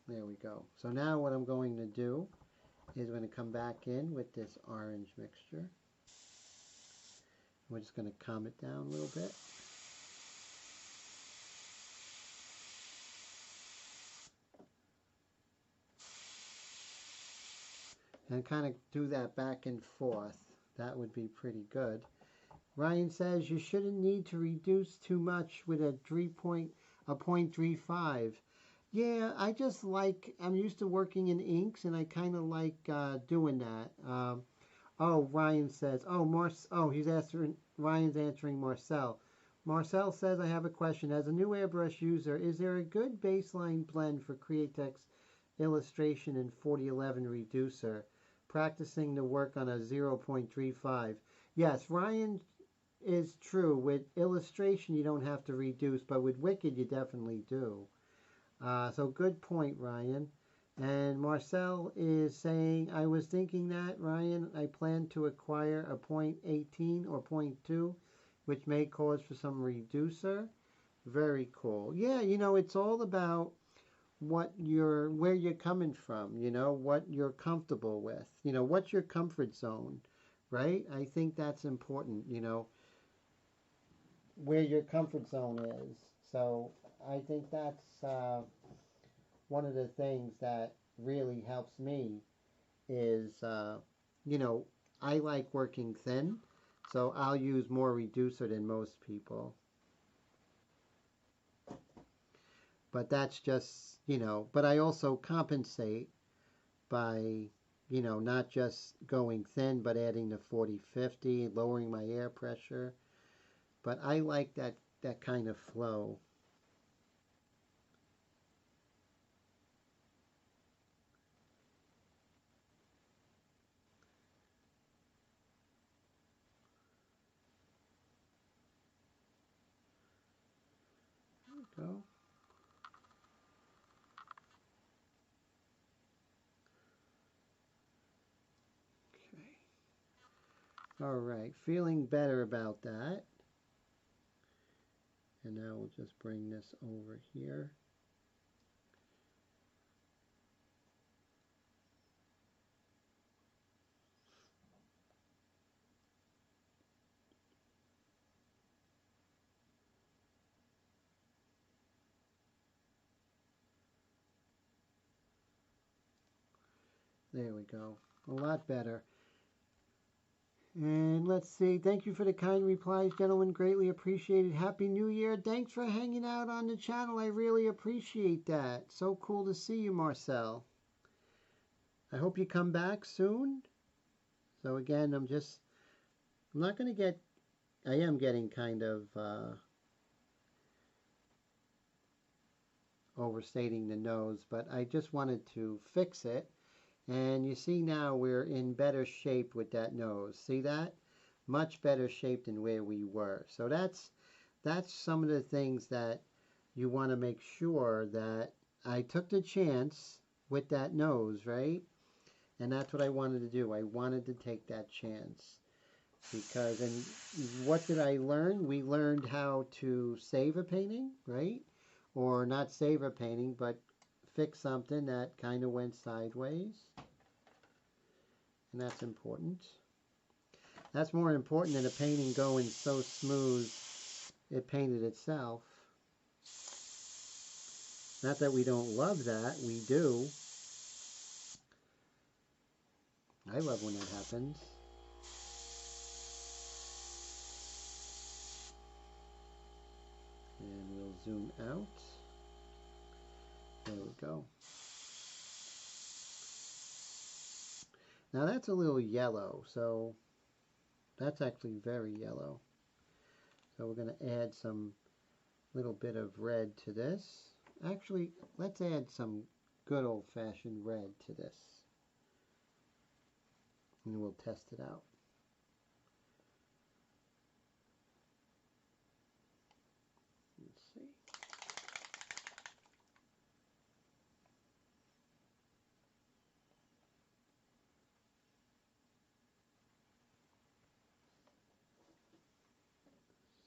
There we go. So now what I'm going to do is we're going to come back in with this orange mixture. We're just going to calm it down a little bit. And kind of do that back and forth. That would be pretty good. Ryan says you shouldn't need to reduce too much with a 0.35. Yeah, I just like, I'm used to working in inks and I kind of like doing that. Oh, Ryan says, Ryan's answering Marcel. Marcel says, I have a question. As a new airbrush user, is there a good baseline blend for Createx illustration in 4011 reducer? Practicing to work on a 0.35. Yes, Ryan is true. With illustration, you don't have to reduce, but with Wicked, you definitely do. So good point, Ryan. And Marcel is saying, I was thinking that, Ryan, I plan to acquire a 0.18 or 0.2, which may cause for some reducer. Very cool. Yeah, you know, it's all about where you're coming from, you know, what you're comfortable with, you know, what's your comfort zone, right? I think that's important, you know, where your comfort zone is. So I think that's one of the things that really helps me is, you know, I like working thin, so I'll use more reducer than most people. But that's just, you know, but I also compensate by, you know, not just going thin, but adding the 40-50, lowering my air pressure. but I like that kind of flow. There we go. Okay. All right, feeling better about that. And now we'll just bring this over here. There we go. A lot better. And let's see. Thank you for the kind replies, gentlemen. Greatly appreciated. Happy New Year. Thanks for hanging out on the channel. I really appreciate that. So cool to see you, Marcel. I hope you come back soon. So again, I'm not going to get, I am getting kind of overstating the nose, but I just wanted to fix it. And you see now we're in better shape with that nose. See that? Much better shape than where we were. So that's some of the things that you want to make sure that I took the chance with that nose, right? And that's what I wanted to do. I wanted to take that chance. Because, and what did I learn? We learned how to save a painting, right? Or not save a painting, but fix something that kind of went sideways. And that's important. That's more important than a painting going so smooth it painted itself. Not that we don't love that, we do. I love when that happens. And we'll zoom out. There we go. Now that's a little yellow, so that's actually very yellow. So we're going to add some little bit of red to this. Actually, let's add some good old-fashioned red to this. And we'll test it out. Let's see.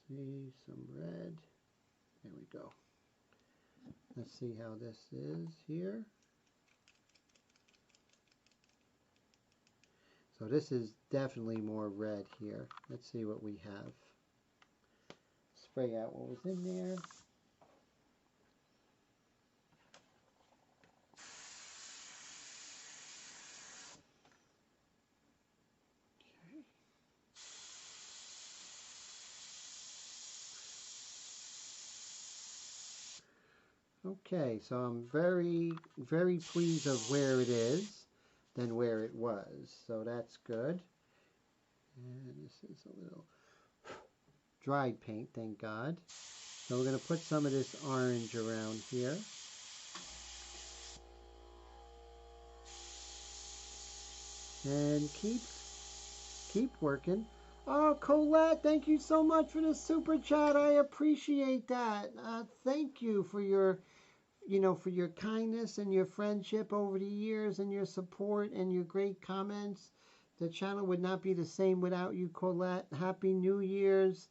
See, some red. There we go. Let's see how this is here. So this is definitely more red here. Let's see what we have. Spray out what was in there. Okay, so I'm very, very pleased of where it is than where it was. So that's good. And this is a little dried paint, thank God. So we're going to put some of this orange around here. And keep working. Oh, Colette, thank you so much for the super chat. I appreciate that. Thank you for your, for your kindness and your friendship over the years and your support and your great comments. The channel would not be the same without you, Colette. Happy New Year's.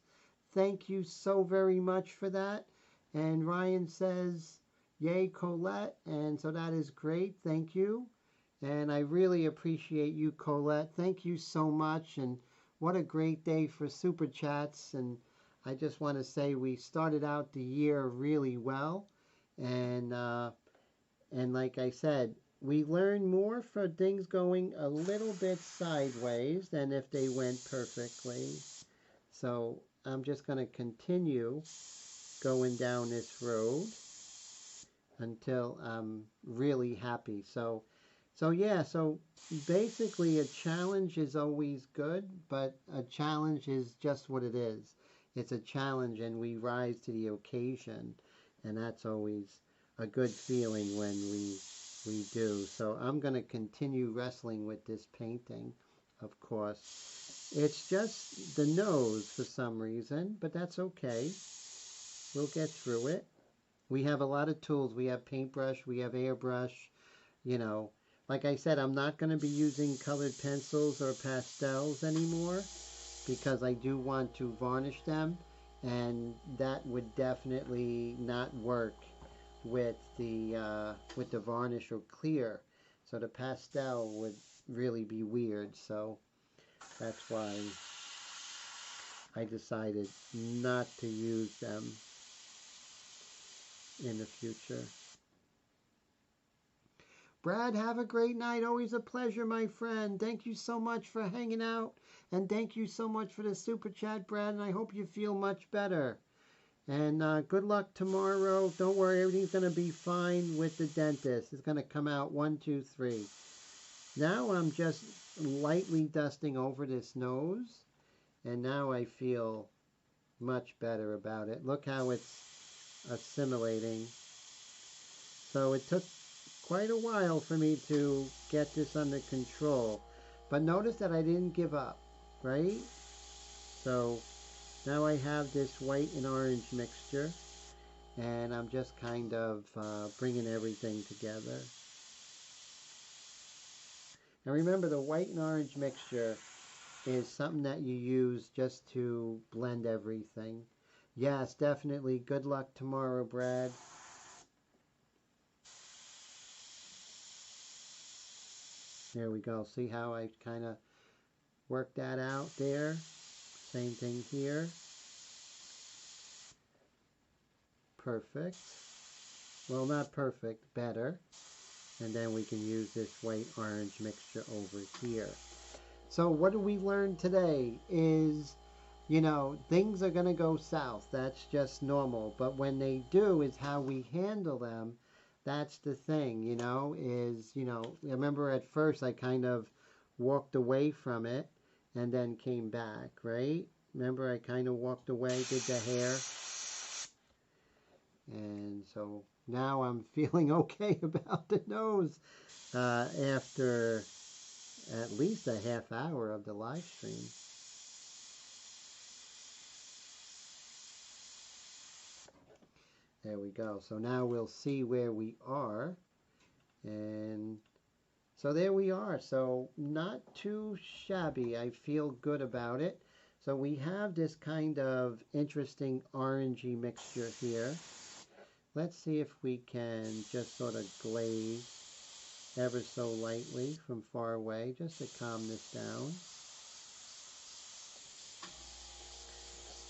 Thank you so very much for that. And Ryan says, yay, Colette. And so that is great. Thank you. And I really appreciate you, Colette. Thank you so much. And what a great day for Super Chats. And I just want to say we started out the year really well. And like I said, we learn more for things going a little bit sideways than if they went perfectly. So I'm just going to continue going down this road until I'm really happy. So yeah, so basically a challenge is always good, but a challenge is just what it is. it's a challenge and we rise to the occasion, and that's always a good feeling when we do. So I'm going to continue wrestling with this painting, of course. It's just the nose for some reason, but that's okay. We'll get through it. We have a lot of tools. We have paintbrush, we have airbrush, you know. Like I said, I'm not going to be using colored pencils or pastels anymore because I do want to varnish them, and that would definitely not work with the varnish or clear. So the pastel would really be weird. So that's why I decided not to use them in the future. Brad, have a great night. Always a pleasure, my friend. Thank you so much for hanging out. And thank you so much for the super chat, Brad. And I hope you feel much better. And good luck tomorrow. Don't worry, everything's going to be fine with the dentist. It's going to come out 1, 2, 3. Now I'm just lightly dusting over this nose. And now I feel much better about it. Look how it's assimilating. So it took quite a while for me to get this under control. But notice that I didn't give up, right? So now I have this white and orange mixture, and I'm just kind of bringing everything together. And remember, the white and orange mixture is something that you use just to blend everything. Yes, definitely. Good luck tomorrow, Brad. There we go. See how I kind of worked that out there? Same thing here. Perfect. Well, not perfect, better. And then we can use this white-orange mixture over here. So what do we learn today is, you know, things are going to go south. That's just normal. But when they do is how we handle them. That's the thing, you know, is, you know, I remember at first I kind of walked away from it and then came back, right? Remember I kind of walked away, did the hair. And so now I'm feeling okay about the nose after at least a half hour of the live stream. There we go. So now we'll see where we are. And so there we are. So not too shabby. I feel good about it. So we have this kind of interesting orangey mixture here. Let's see if we can just sort of glaze ever so lightly from far away just to calm this down.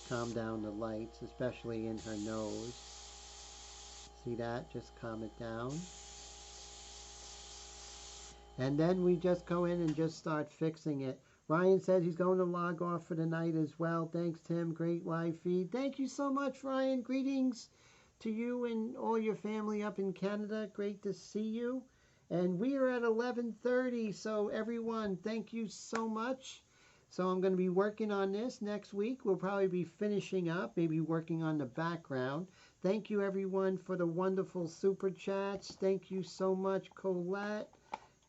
Calm down the lights, especially in her nose. See that? Just calm it down. And then we just go in and just start fixing it. Ryan says he's going to log off for the night as well. Thanks, Tim. Great live feed. Thank you so much, Ryan. Greetings to you and all your family up in Canada. Great to see you. And we are at 11:30. So everyone, thank you so much. So I'm going to be working on this next week. We'll probably be finishing up, maybe working on the background. Thank you, everyone, for the wonderful super chats. Thank you so much, Colette.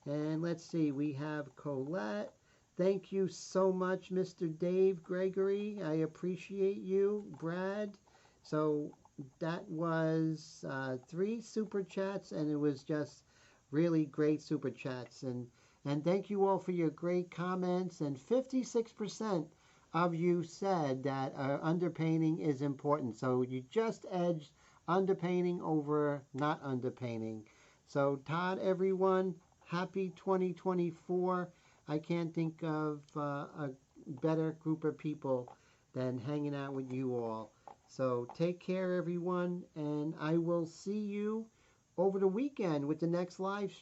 And let's see, we have Colette. Thank you so much, Mr. Dave Gregory. I appreciate you. Brad. So that was 3 super chats, and it was just really great super chats. And thank you all for your great comments. And 56% of you said that underpainting is important. So you just edged underpainting over not underpainting. So Todd, everyone, happy 2024. I can't think of a better group of people than hanging out with you all. So take care, everyone, and I will see you over the weekend with the next live stream.